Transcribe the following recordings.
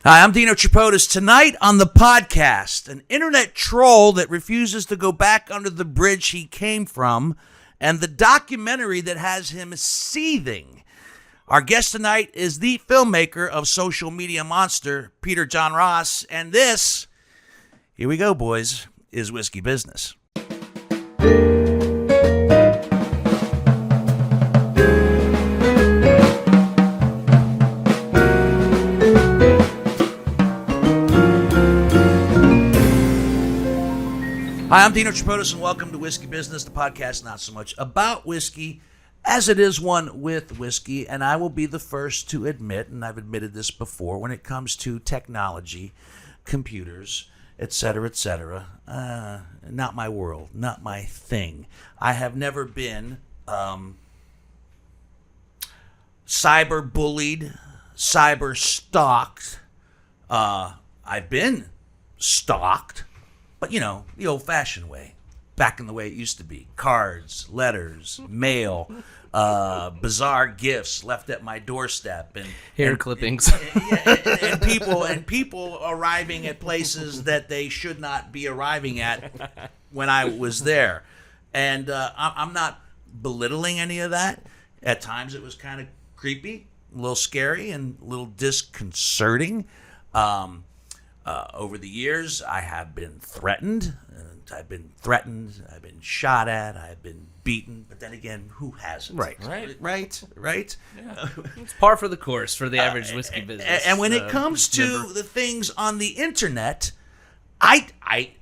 Hi, I'm Dino Tripodis. Tonight on the podcast, an internet troll that refuses to go back under the bridge he came from, and the documentary that has him seething. Our guest tonight is the filmmaker of Social Media Monster, Peter John Ross, and this, here we go, boys, is Whiskey Business. Hi, I'm Dino Tripodis, and welcome to Whiskey Business, the podcast not so much about whiskey as it is one with whiskey. And I will be the first to admit, and I've admitted this before, when it comes to technology, computers, etc., not my world, not my thing. I have never been cyberbullied, cyber stalked. I've been stalked. But, you know, the old-fashioned way, back in the way it used to be. Cards, letters, mail, bizarre gifts left at my doorstep. And hair clippings. And people arriving at places that they should not be arriving at when I was there. And I'm not belittling any of that. At times it was kind of creepy, a little scary, and a little disconcerting. Over the years, I have been threatened. I've been shot at, I've been beaten. But then again, who hasn't? Right. Yeah. It's par for the course for the average whiskey business. And when it comes to the things on the internet, I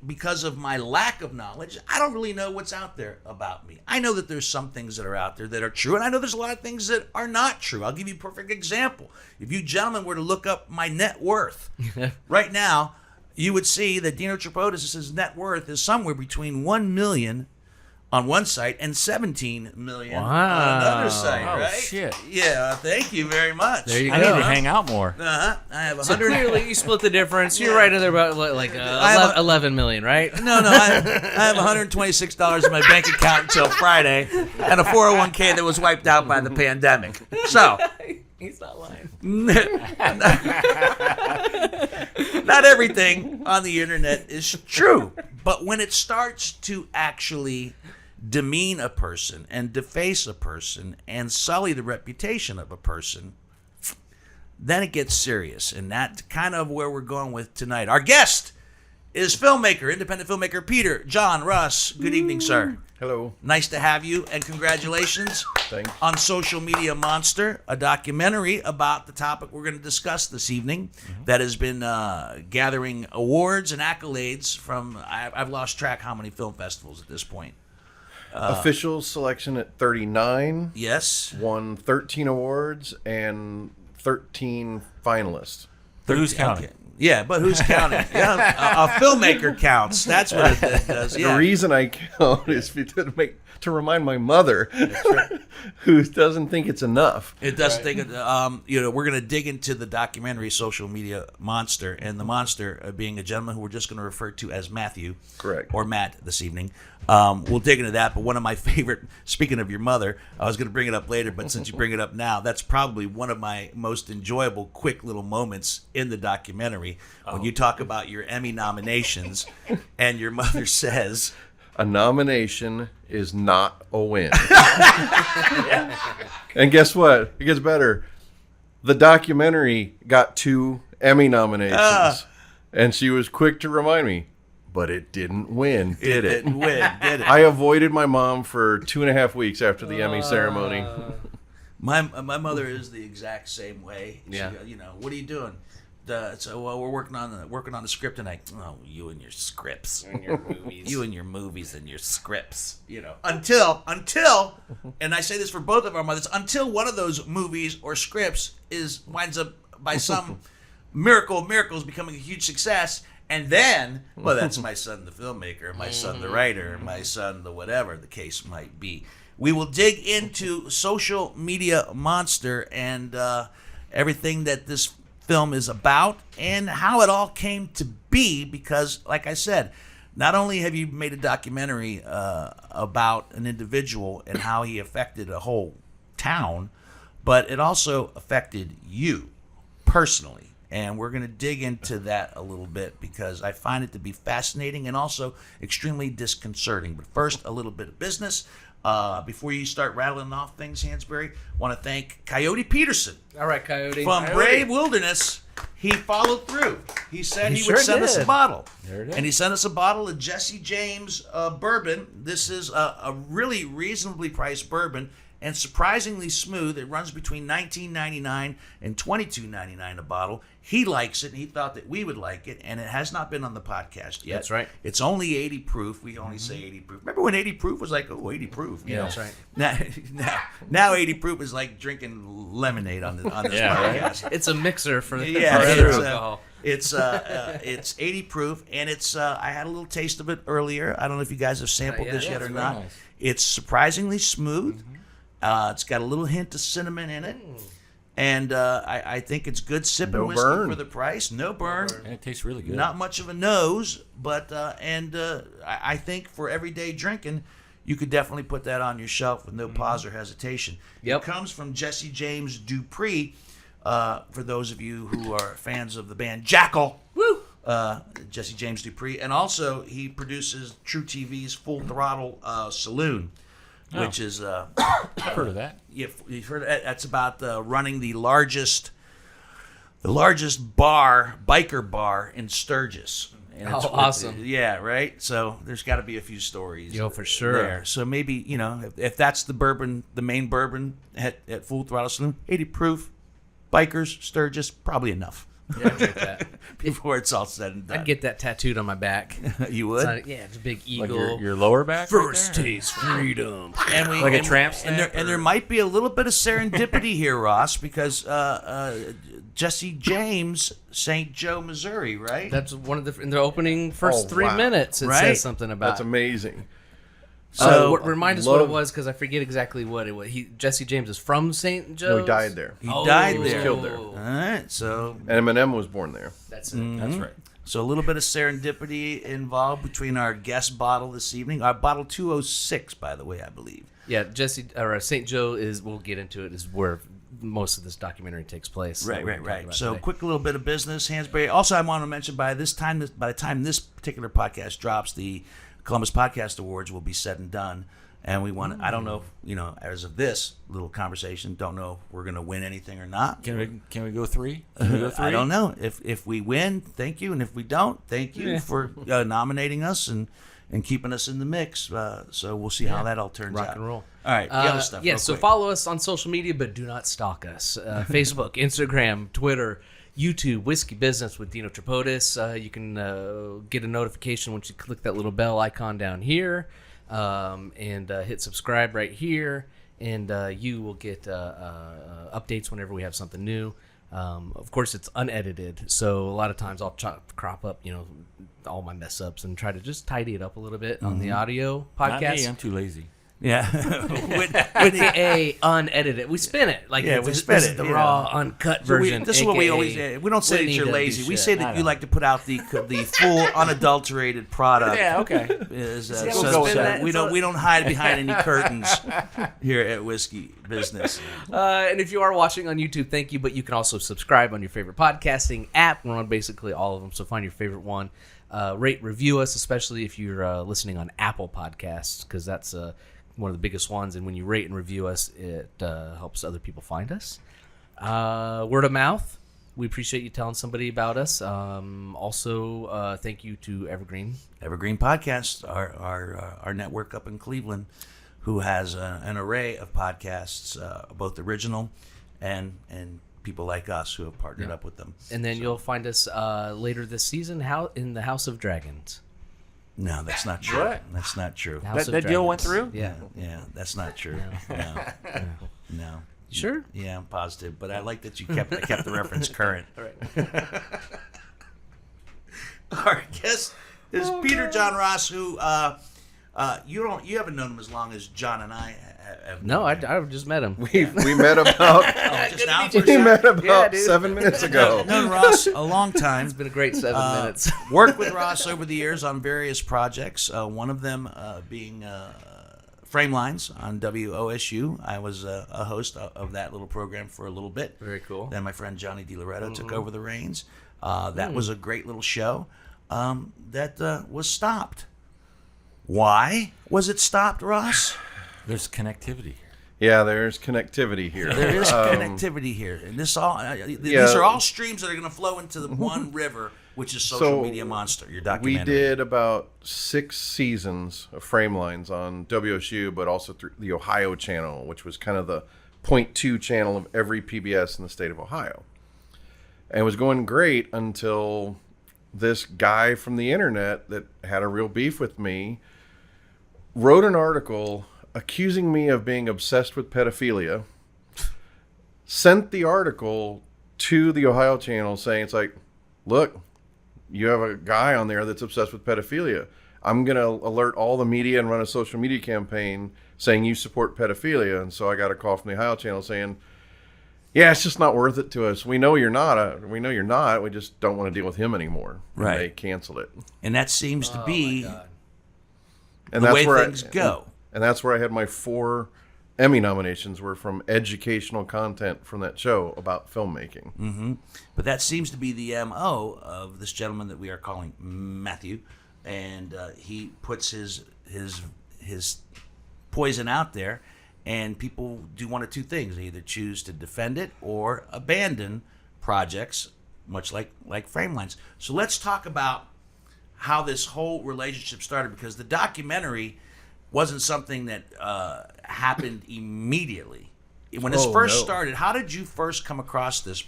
because of my lack of knowledge, I don't really know what's out there about me. I know that there's some things that are out there that are true, and I know there's a lot of things that are not true. I'll give you a perfect example. If you gentlemen were to look up my net worth right now, you would see that Dino Tripodis' net worth is somewhere between $1 million on one site and $17 million on another site, right? Shit. Yeah, thank you very much. There you go. I need to hang out more. I have So 100. clearly you split the difference. You're right in there about like 11 million, right? No, I have $126 in my bank account until Friday, and a 401k that was wiped out by the pandemic. So, He's not lying. not everything on the internet is true, but when it starts to actually demean a person and deface a person and sully the reputation of a person, then it gets serious. And that's kind of where we're going with tonight. Our guest is filmmaker, independent filmmaker Peter John Ross. Good evening, sir. Hello. Nice to have you, and congratulations Thanks. on Social Media Monster, a documentary about the topic we're going to discuss this evening that has been gathering awards and accolades from, I've lost track how many film festivals at this point. Official selection at 39. Yes. Won 13 awards and 13 finalists. But who's counting? Okay. Yeah, but who's counting? Yeah, a filmmaker counts. That's what it does. Yeah. The reason I count is to remind my mother, who doesn't think it's enough. It doesn't think. We're going to dig into the documentary Social Media Monster, and the monster being a gentleman who we're just going to refer to as Matthew, Correct. or Matt this evening. We'll dig into that. But one of my favorite, speaking of your mother, I was going to bring it up later, but since you bring it up now, that's probably one of my most enjoyable, quick little moments in the documentary when you talk about your Emmy nominations, and your mother says, A nomination is not a win. And guess what? It gets better. The documentary got 2 Emmy nominations. And she was quick to remind me, but it didn't win, did it? Didn't win, did it? I avoided my mom for 2.5 weeks after the Emmy ceremony. My mother is the exact same way. Yeah. She, what are you doing? We're working on the script tonight. Oh, you and your scripts. And your movies. You and your movies and your scripts. Until, and I say this for both of our mothers, until one of those movies or scripts winds up by some miracle of miracles becoming a huge success, and then, well, that's my son the filmmaker, my son the writer, my son the whatever the case might be. We will dig into Social Media Monster and everything that this film is about and how it all came to be, because, like I said, not only have you made a documentary about an individual and how he affected a whole town, but it also affected you personally. And we're going to dig into that a little bit because I find it to be fascinating and also extremely disconcerting. But first, a little bit of business. Before you start rattling off things, Hansberry, want to thank Coyote Peterson. All right, Coyote. From Brave Wilderness. He followed through. He said he would send us a bottle. There it is. And he sent us a bottle of Jesse James bourbon. This is a really reasonably priced bourbon and surprisingly smooth. It runs between $19.99 and $22.99 a bottle. He likes it, and he thought that we would like it, and it has not been on the podcast yet. That's right. It's only 80 proof. We only say 80 proof. Remember when 80 proof was like, oh, 80 proof? You know? That's right. Now 80 proof is like drinking lemonade on this podcast. It's a mixer for Yeah, other it's, alcohol. It's 80 proof, and it's I had a little taste of it earlier. I don't know if you guys have sampled Not this yet. yet or It's not. very nice. It's surprisingly smooth. It's got a little hint of cinnamon in it, and I think it's good sipping No whiskey burn. for the price. No burn. And it tastes really good. Not much of a nose, but I think for everyday drinking, you could definitely put that on your shelf with no pause or hesitation. Yep. It comes from Jesse James Dupree. For those of you who are fans of the band Jackal, Jesse James Dupree, and also he produces True TV's Full Throttle Saloon, which is I've heard of that. you've heard that's about running the largest biker bar in Sturgis. And it's Awesome. Yeah, right? So there's got to be a few stories. Yo, for sure. There. So maybe, if that's the bourbon, the main bourbon at Full Throttle Saloon, 80 proof, bikers, Sturgis, probably enough. Yeah, I drink that. Before it's all said and done. I'd get that tattooed on my back. You would? It's a big Like eagle. your lower back? First right there? taste freedom. And Like a tramp stamp, and there might be a little bit of serendipity here, Ross, because Jesse James, St. Joe, Missouri, right? That's one of in the opening first 3 wow. minutes. It Right? says something about. That's amazing. So remind us what it love- was because I forget exactly what it was. Jesse James is from St. Joe's. No, he died there. he died He was there. killed there. All right, so And Eminem was born there. That's it. That's right. a little bit of serendipity involved between our guest bottle this evening. Our bottle 206, by the way, I believe. Yeah, St. Joe is. We'll get into it. Is where most of this documentary takes place. that we're talking about So, today. quick little bit of business, Hansberry. Also, I want to mention by the time this particular podcast drops, the Columbus Podcast Awards will be said and done. And we want. I don't know, as of this little conversation, don't know if we're going to win anything or not. Can we go three? Can we go three? I don't know. If we win, thank you, and if we don't, thank you for nominating us and keeping us in the mix. So we'll see how that all turns out. Rock and roll. All right, the other stuff. Yeah, real so quick. follow us on social media, but do not stalk us. Facebook, Instagram, Twitter, YouTube, Whiskey Business with Dino Tripodis. You can get a notification once you click that little bell icon down here. And hit subscribe right here, and you will get updates whenever we have something new. Of course, it's unedited, so a lot of times I'll crop up, all my mess ups and try to just tidy it up a little bit on the audio Not me. podcast. I'm too lazy. Yeah. AKA unedited. We spin it like Yeah, it's, we this spin is it, the yeah. raw, uncut version. This is what we AKA always say. We don't say that Whitney you're doesn't do lazy. We shit. say that you like to put out the full unadulterated product. Yeah, okay. So we'll go with that. we don't hide behind any curtains here at Whiskey Business. And if you are watching on YouTube, thank you. But you can also subscribe on your favorite podcasting app. We're on basically all of them, so find your favorite one. Rate, review us, especially if you're listening on Apple Podcasts, because that's one of the biggest ones. And when you rate and review us, it helps other people find us. Word of mouth. We appreciate you telling somebody about us. Also, thank you to Evergreen. Evergreen Podcast, our network up in Cleveland, who has an array of podcasts, both original and people like us who have partnered up with them. And then you'll find us later this season in the House of Dragons. No, that's not true. What? That's not true. House of That deal went Dragons. through? Yeah. Yeah, that's not true. No. Sure? Yeah, I'm positive, but I like that you kept the reference current. All right. Our guest is Peter John Ross, who you haven't known him as long as John and I have. No, known him. I just met him. We met about Just now. we met about Yeah, dude. 7 minutes ago. Known Ross a long time. It's been a great 7 minutes. Worked with Ross over the years on various projects. One of them being Frame Lines on WOSU. I was a host of that little program for a little bit. Very cool. Then my friend Johnny DiLoretto took over the reins. That was a great little show that was stopped. Why was it stopped, Ross? There's connectivity. Yeah, there's connectivity here. There is connectivity here, and these are all streams that are going to flow into the one river, which is Social Media Monster. Your documentary. We did about 6 seasons of Frame Lines on WSU, but also through the Ohio channel, which was kind of the .2 channel of every PBS in the state of Ohio. And it was going great until this guy from the internet that had a real beef with me wrote an article accusing me of being obsessed with pedophilia, sent the article to the Ohio channel saying, it's like, look, you have a guy on there that's obsessed with pedophilia. I'm going to alert all the media and run a social media campaign saying you support pedophilia. And so I got a call from the Ohio channel saying, yeah, it's just not worth it to us. We know you're not. We just don't want to deal with him anymore. Right. And they canceled it. And that seems to be And the that's way where things go. And that's where I had my 4 Emmy nominations were from educational content from that show about filmmaking. Mm-hmm. But that seems to be the MO of this gentleman that we are calling Matthew, and he puts his poison out there, and people do one of two things: they either choose to defend it or abandon projects, much like Frame Lines. So let's talk about how this whole relationship started, because the documentary wasn't something that happened immediately. When this first started, how did you first come across this?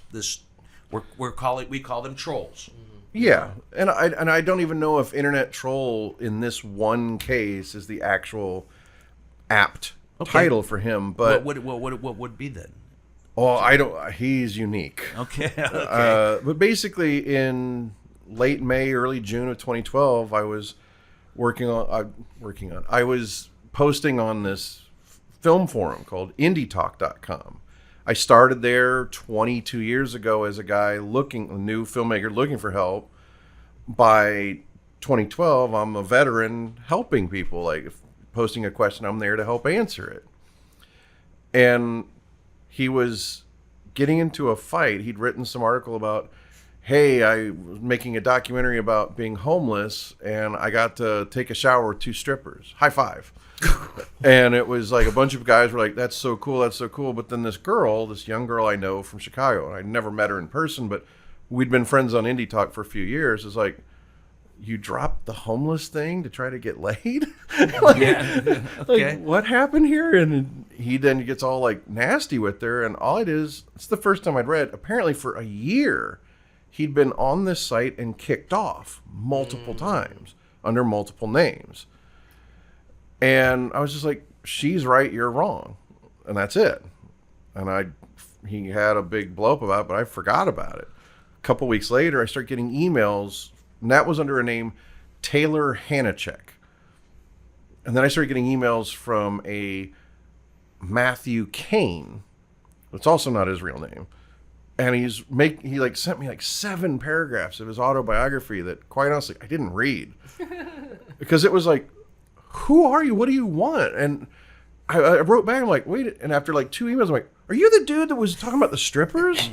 We call them trolls. Yeah, and I don't even know if internet troll in this one case is the actual apt title for him. But what would be then? Oh, I don't. He's unique. Okay. But basically, in late May, early June of 2012, I was I was posting on this film forum called indietalk.com. I started there 22 years ago as a new filmmaker looking for help. By 2012, I'm a veteran helping people. Like, if posting a question, I'm there to help answer it. And he was getting into a fight. He'd written some article about, hey, I was making a documentary about being homeless, and I got to take a shower with 2 strippers. High five. And it was like a bunch of guys were like, that's so cool, that's so cool. But then this young girl I know from Chicago, and I'd never met her in person, but we'd been friends on Indie Talk for a few years, is like, you dropped the homeless thing to try to get laid? Okay. Like, what happened here? And he then gets all like nasty with her, and all it is, it's the first time I'd read, apparently for a year, he'd been on this site and kicked off multiple times under multiple names. And I was just like, she's right, you're wrong. And that's it. And he had a big blow up about it, but I forgot about it. A couple weeks later, I started getting emails, and that was under a name Taylor Hanachek. And then I started getting emails from a Matthew Kane. It's also not his real name. And he sent me like 7 paragraphs of his autobiography that, quite honestly, I didn't read. Because it was like, who are you? What do you want? And I wrote back, I'm like, wait. And after like 2 emails, I'm like, are you the dude that was talking about the strippers?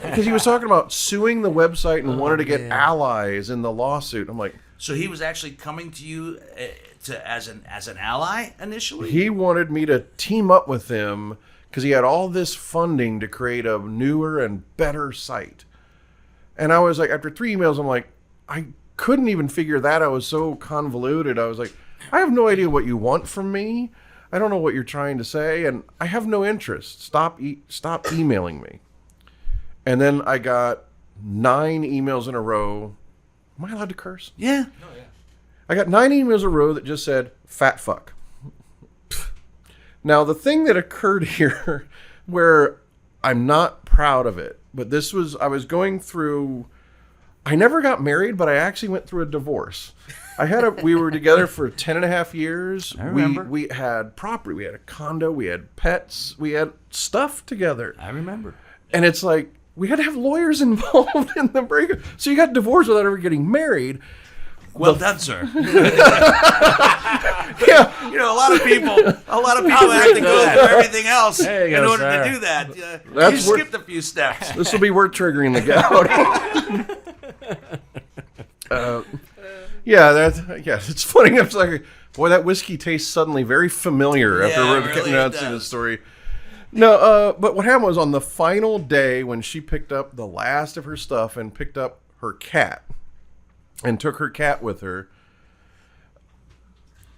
Because he was talking about suing the website and wanted to get allies in the lawsuit. I'm like, so he was actually coming to you as an ally initially? He wanted me to team up with him because he had all this funding to create a newer and better site. And I was like, after 3 emails, I'm like, I couldn't even figure that. I was so convoluted. I was like, I have no idea what you want from me. I don't know what you're trying to say, and I have no interest. Stop emailing me. And then I got 9 emails in a row. Am I allowed to curse? Yeah. Oh, yeah. I got 9 emails in a row that just said, fat fuck. Now, the thing that occurred here, where I'm not proud of it, but I was going through, I never got married, but I actually went through a divorce. We were together for 10 and a half years. I remember. We had property, we had a condo, we had pets, we had stuff together. I remember. And it's like, we had to have lawyers involved in the breakup. So you got divorced without ever getting married. Well done, sir. Yeah, You know, a lot of people have to go through everything else There you in go, order sir. to do that. You That's where- skipped a few steps. this will be worth triggering the gout. It's funny. I'm like, boy, that whiskey tastes suddenly very familiar after Yeah, we're it really announcing does. the story. No, but what happened was on the final day when she picked up the last of her stuff and picked up her cat and took her cat with her,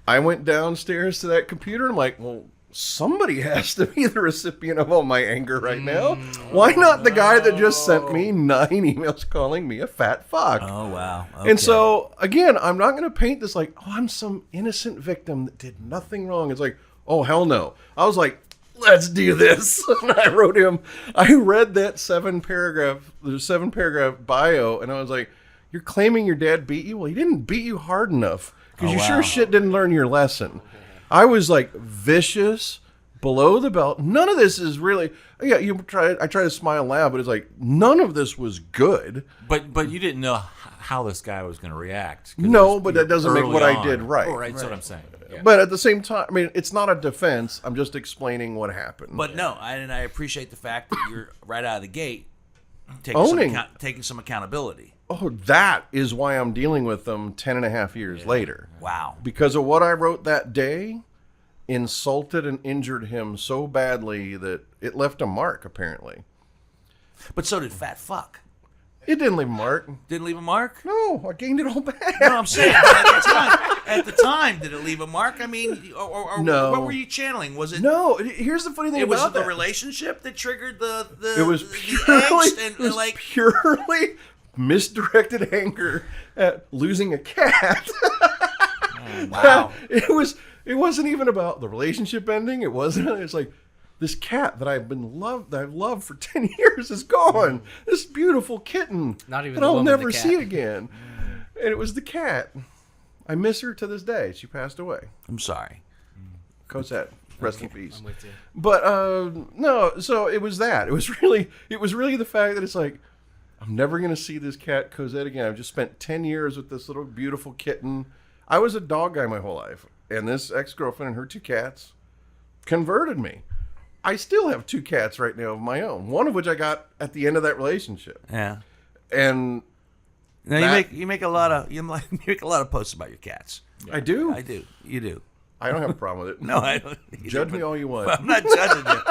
I went downstairs to that computer and I'm like, well, somebody has to be the recipient of all my anger right now. Why not the guy that just sent me 9 emails calling me a fat fuck? Oh, wow. And so, again, I'm not going to paint this like, oh, I'm some innocent victim that did nothing wrong. It's like, oh, hell no. I was like, let's do this. And I read that 7-paragraph bio, and I was like, you're claiming your dad beat you? Well, he didn't beat you hard enough because you sure shit didn't learn your lesson. I was like vicious, below the belt. None of this is really. Yeah, I try to smile and laugh, but it's like none of this was good. But you didn't know how this guy was going to react. 'cause No, it was but that doesn't make early what I on. did right. Oh, right, that's what I'm saying. Yeah. But at the same time, I mean, it's not a defense. I'm just explaining what happened. But no, I appreciate the fact that you're right out of the gate taking some accountability. Oh, that is why I'm dealing with them 10 and a half years later. Wow. Because of what I wrote that day insulted and injured him so badly that it left a mark, apparently. But so did Fat Fuck. It didn't leave a mark. Didn't leave a mark? No, I gained it all back. No, I'm saying at the time, did it leave a mark? I mean, or No. what were you channeling? Was it? No, here's the funny thing It was about the that. relationship that triggered the It was the purely, angst it was like purely misdirected anger at losing a cat. wow. It wasn't even about the relationship ending. It wasn't. It's like this cat that I've loved for 10 years is gone. This beautiful kitten Not even that the I'll woman, never the cat. see again. And it was the cat. I miss her to this day. She passed away. I'm sorry. Cosette, rest in peace. I'm with you. But no, so it was that. It was really the fact that it's like I'm never gonna see this cat Cosette again. I've just spent 10 years with this little beautiful kitten. I was a dog guy my whole life, and this ex-girlfriend and her 2 cats converted me. I still have 2 cats right now of my own. One of which I got at the end of that relationship, Yeah. and Now you make a lot of posts about your cats. I do. I do. You do. I don't have a problem with it. No, I don't. Judge me all you want. I'm not judging you.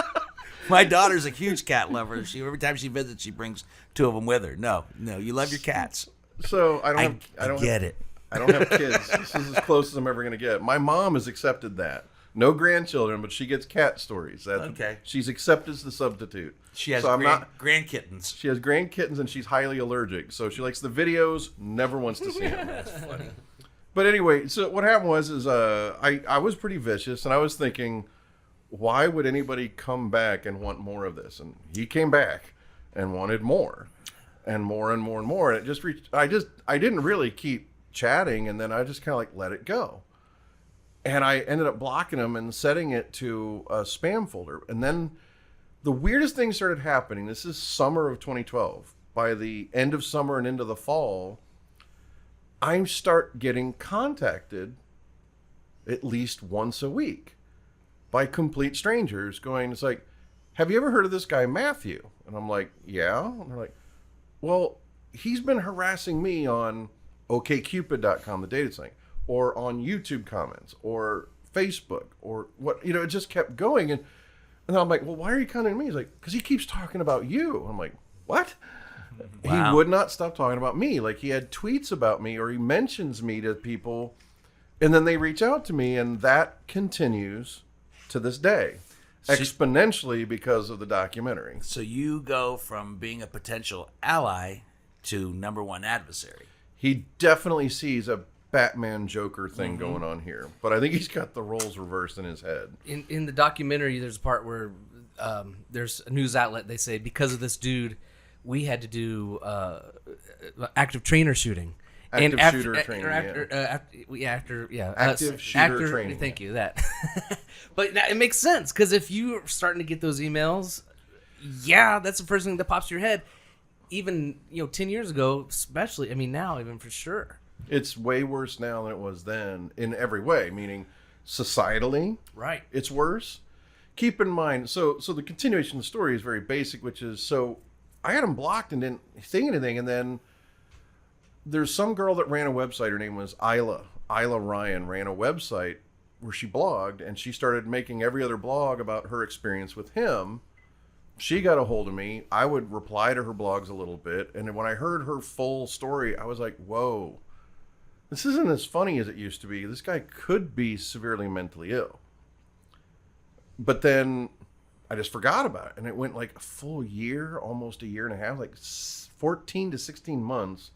My daughter's a huge cat lover. Every time she visits, she brings 2 of them with her. No, you love your cats. So I don't get it. I don't have kids. This is as close as I'm ever going to get. My mom has accepted that. No grandchildren, but she gets cat stories. Okay. She's accepted the substitute. She has So grand kittens. She has grand kittens, and she's highly allergic. So she likes the videos, never wants to see them. That's funny. But anyway, so what happened was I was pretty vicious, and I was thinking, why would anybody come back and want more of this? And he came back and wanted more, and more and more and more. And it just reached. I didn't really keep chatting, and then I just kind of like let it go. And I ended up blocking him and setting it to a spam folder. And then the weirdest thing started happening. This is summer of 2012. By the end of summer and into the fall, I start getting contacted at least once a week by complete strangers going, it's like, have you ever heard of this guy, Matthew? And I'm like, yeah. And they're like, well, he's been harassing me on okcupid.com, the dating site, or on YouTube comments, or Facebook, or what, it just kept going. And I'm like, well, why are you contacting me? He's like, because he keeps talking about you. I'm like, what? Wow. He would not stop talking about me. Like, he had tweets about me, or he mentions me to people, and then they reach out to me, and that continues to this day, exponentially because of the documentary. So you go from being a potential ally to #1 adversary. He definitely sees a Batman Joker thing going on here, but I think he's got the roles reversed in his head. In the documentary, there's a part where there's a news outlet. They say because of this dude, we had to do active trainer shooting. Active shooter training, Active shooter training. Thank you. That. But now it makes sense because if you're starting to get those emails, that's the first thing that pops to your head. Even 10 years ago, especially. I mean, now even for sure. It's way worse now than it was then in every way, meaning societally, Right. it's worse. Keep in mind, so the continuation of the story is very basic, which is, so I had him blocked and didn't say anything, and then there's some girl that ran a website. Her name was Isla Ryan, ran a website where she blogged, and she started making every other blog about her experience with him. She got a hold of me. I would reply to her blogs a little bit, and when I heard her full story, I was like, whoa, this isn't as funny as it used to be. This guy could be severely mentally ill. But then I just forgot about it. And it went like a full year, almost a year and a half, like 14 to 16 months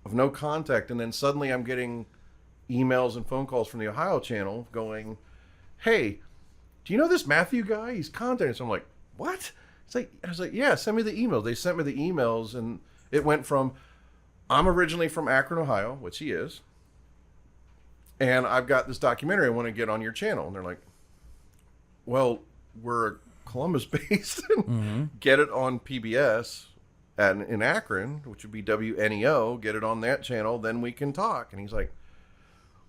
of no contact. And then suddenly I'm getting emails and phone calls from the Ohio channel going, hey, do you know this Matthew guy? He's contacting us. I'm like, what? I was like, yeah, send me the emails. They sent me the emails, and it went from, I'm originally from Akron, Ohio, which he is, and I've got this documentary I want to get on your channel. And they're like, well, we're Columbus based. Get it on PBS in Akron, which would be WNEO. Get it on that channel, then we can talk. And he's like,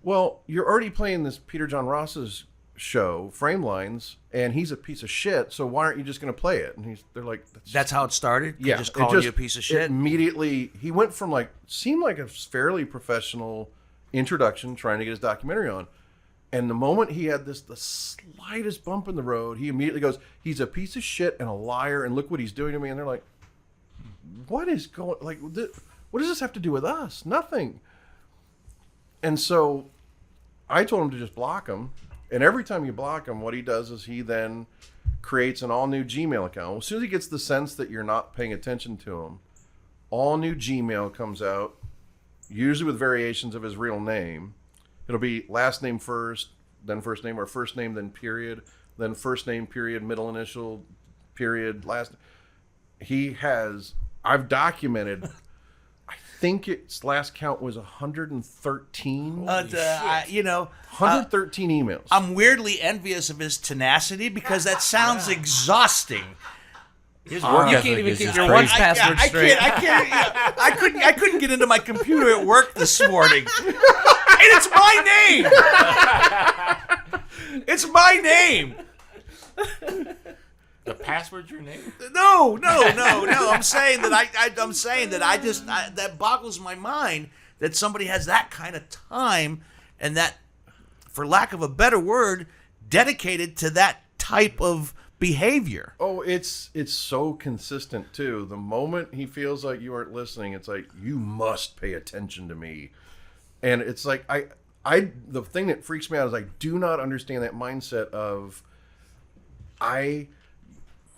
well, you're already playing this Peter John Ross's show, Frame Lines, and he's a piece of shit, so why aren't you just going to play it? And they're like, That's how it started? Yeah. Just calling you a piece of shit? Immediately, he went from seemed like a fairly professional introduction, trying to get his documentary on. And the moment he had the slightest bump in the road, he immediately goes, he's a piece of shit and a liar, and look what he's doing to me. And they're like, what is going, what does this have to do with us? Nothing. And so I told him to just block him. And every time you block him, what he does is he then creates an all-new Gmail account. As soon as he gets the sense that you're not paying attention to him, all new Gmail comes out, usually with variations of his real name. It'll be last name first, then first name, or first name, then period, then first name, period, middle initial, period, last. I've documented, I think its last count was 113. 113 emails. I'm weirdly envious of his tenacity because that sounds exhausting. His You work can't ethic even is keep just your crazy. once password straight. I couldn't get into my computer at work this morning. And it's my name. It's my name. The password's your name? No. I'm saying that that boggles my mind that somebody has that kind of time and that, for lack of a better word, dedicated to that type of behavior. Oh, it's so consistent too. The moment he feels like you aren't listening, it's like, you must pay attention to me. And it's like, the thing that freaks me out is I do not understand that mindset of,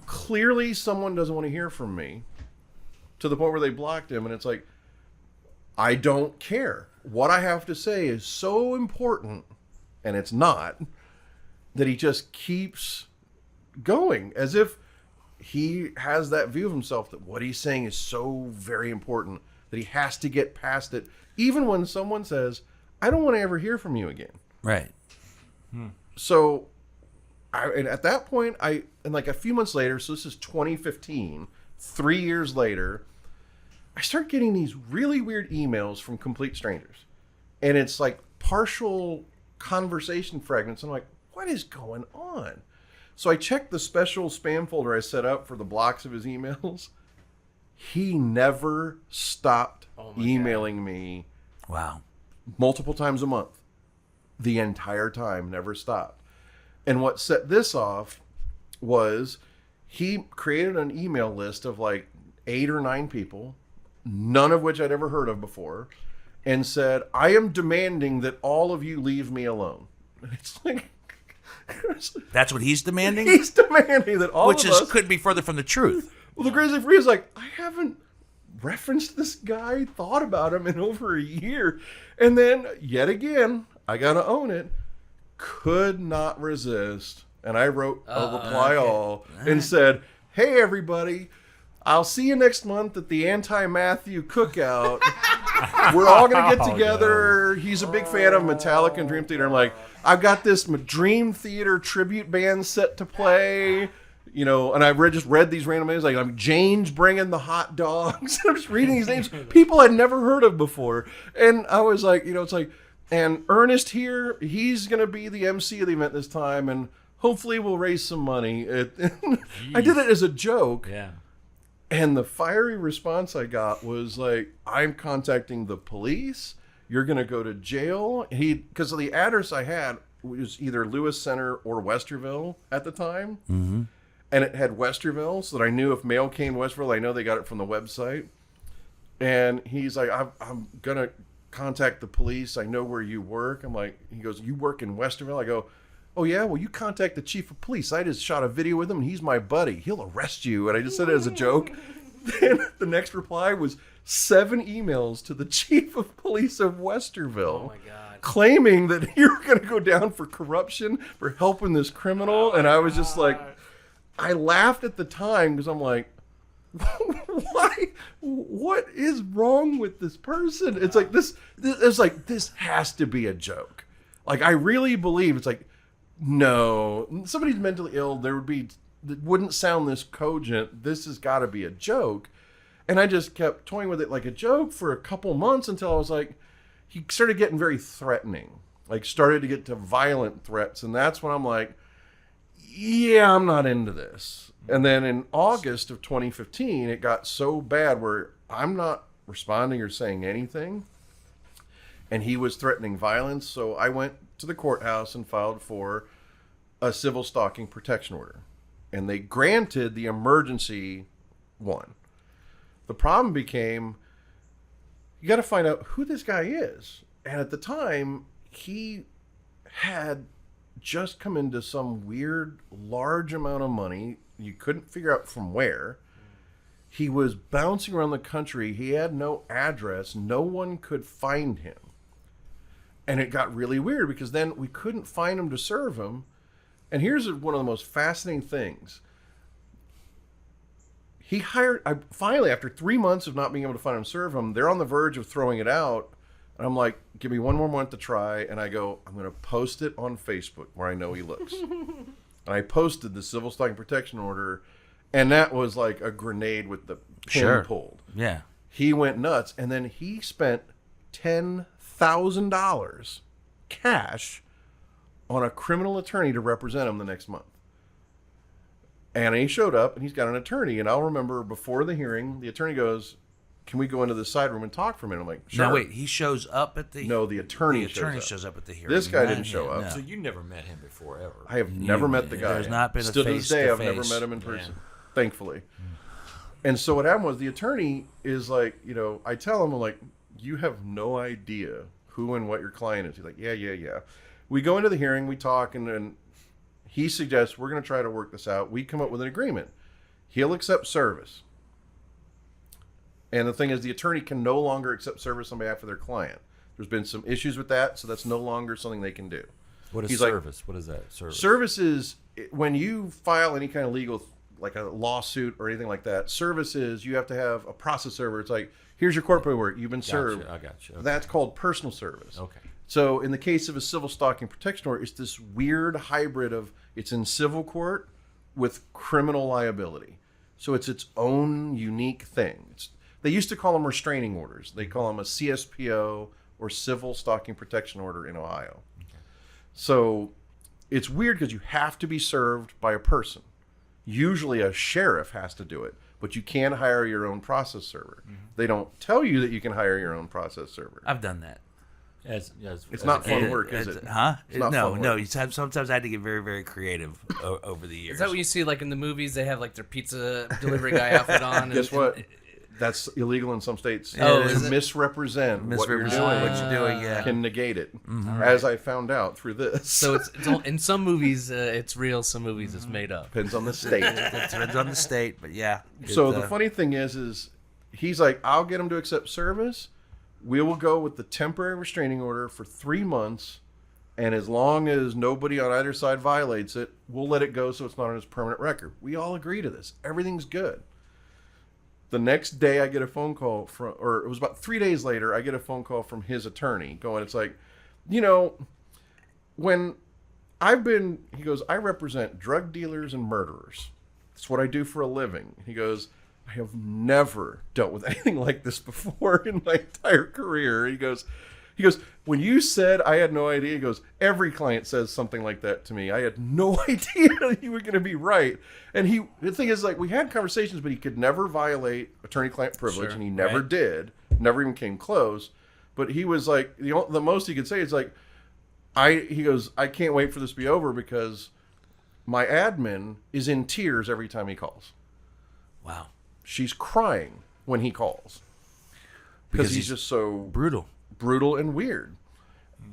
clearly someone doesn't want to hear from me, to the point where they blocked him. And it's like, I don't care. What I have to say is so important, and it's not, that he just keeps going as if he has that view of himself that what he's saying is so very important that he has to get past it, even when someone says, I don't want to ever hear from you again. Right. So and at that point, and like a few months later, so this is 2015, 3 years later, I start getting these really weird emails from complete strangers. And it's like partial conversation fragments. I'm like, what is going on? So I checked the special spam folder I set up for the blocks of his emails. He never stopped emailing me. Wow. Multiple times a month. The entire time, never stopped. And what set this off was he created an email list of like 8 or 9 people, none of which I'd ever heard of before, and said, I am demanding that all of you leave me alone. And it's like... That's what he's demanding? He's demanding that all Which of us... couldn't be further from the truth. Well, the crazy for me is like, I haven't referenced this guy, thought about him in over a year. And then, yet again, I gotta own it, could not resist. And I wrote a reply all and said, hey, everybody, I'll see you next month at the Anti-Matthew Cookout. We're all going to get together. No. He's a big fan of Metallica and Dream Theater. I'm like, I've got this Dream Theater tribute band set to play. You know, and I just read these random names, like I'm Jane's bringing the hot dogs. I'm just reading these names, people I'd never heard of before. And I was like, you know, it's like, and Ernest here, he's going to be the MC of the event this time, and hopefully we'll raise some money. I did it as a joke. Yeah. And the fiery response I got was like, I'm contacting the police. You're going to go to jail. Because the address I had was either Lewis Center or Westerville at the time. Mm-hmm. And it had Westerville, so that I knew if mail came to Westerville, I know they got it from the website. And he's like, I'm going to contact the police. I know where you work. I'm like, he goes, you work in Westerville? I go, oh yeah, well, you contact the chief of police. I just shot a video with him, and he's my buddy. He'll arrest you. And I just said it as a joke. Then the next reply was 7 emails to the chief of police of Westerville. Oh my God. Claiming that you're going to go down for corruption, for helping this criminal. And I was just like, I laughed at the time because I'm like, why? What is wrong with this person? It's like this has to be a joke. Like, I really believe it's like, no, somebody's mentally ill. That wouldn't sound this cogent. This has got to be a joke. And I just kept toying with it like a joke for a couple months until I was like, he started getting very threatening, like started to get to violent threats. And that's when I'm like, yeah, I'm not into this. And then in August of 2015, it got so bad where I'm not responding or saying anything. And he was threatening violence. So I went to the courthouse and filed for a civil stalking protection order. And they granted the emergency one. The problem became, you got to find out who this guy is. And at the time, he had just come into some weird large amount of money. You couldn't figure out from where. He was bouncing around the country. He had no address. No one could find him. And it got really weird because then we couldn't find him to serve him. And here's one of the most fascinating things. He hired, finally, after 3 months of not being able to find him, serve him, they're on the verge of throwing it out. And I'm like, give me one more month to try. And I go, I'm going to post it on Facebook where I know he looks. And I posted the civil stalking protection order. And that was like a grenade with the pin pulled. Yeah. He went nuts. And then he spent $10,000 cash on a criminal attorney to represent him the next month. And he showed up and he's got an attorney. And I'll remember before the hearing, the attorney goes, can we go into the side room and talk for a minute? I'm like, sure. Now wait, he shows up at the... No, the attorney shows up at the hearing. This guy didn't Not show him, up. no. So you never met him before, ever? I have never met the guy. There's not been a Still to this day, I've never face-to-face. met him in person, thankfully. And so what happened was the attorney is like, you know, I tell him, I'm like, you have no idea who and what your client is. He's like, yeah. We go into the hearing, we talk, and he suggests we're going to try to work this out. We come up with an agreement. He'll accept service. And the thing is, the attorney can no longer accept service on behalf of their client. There's been some issues with that, so that's no longer something they can do. What is He's like, service? What is that? Service is when you file any kind of legal, like a lawsuit or anything like that. Service is you have to have a process server. It's like, here's your court paperwork. You've been served. I got you. Okay. That's called personal service. Okay. So in the case of a civil stalking protection order, it's this weird hybrid of it's in civil court with criminal liability. So it's its own unique thing. They used to call them restraining orders. They call them a CSPO or civil stalking protection order in Ohio. Okay. So it's weird because you have to be served by a person. Usually a sheriff has to do it, but you can hire your own process server. Mm-hmm. They don't tell you that you can hire your own process server. I've done that. It's not fun work, is it? Huh? It's not no, fun no. work. Sometimes I had to get very, very creative over the years. Is that what you see like in the movies? They have like their pizza delivery guy outfit on. Guess what? That's illegal in some states. Oh, to is it? misrepresent what you're doing. what you're doing, yeah. Can negate it, as I found out through this. So it's all, in some movies it's real, some movies it's made up. Depends on the state. It depends on the state, but yeah. So the funny thing is he's like, I'll get him to accept service. We will go with the temporary restraining order for 3 months, and as long as nobody on either side violates it, we'll let it go so it's not on his permanent record. We all agree to this. Everything's good. The next day I get a phone call from, or it was about 3 days later, I get a phone call from his attorney going, it's like, you know, when he goes, I represent drug dealers and murderers. That's what I do for a living. He goes, I have never dealt with anything like this before in my entire career. He goes, when you said I had no idea, he goes, every client says something like that to me. I had no idea that you were going to be right. And the thing is, like, we had conversations, but he could never violate attorney-client privilege, and he never did, never even came close. But he was like, the most he could say is like, he goes, I can't wait for this to be over because my admin is in tears every time he calls. Wow. She's crying when he calls because he's just so brutal and weird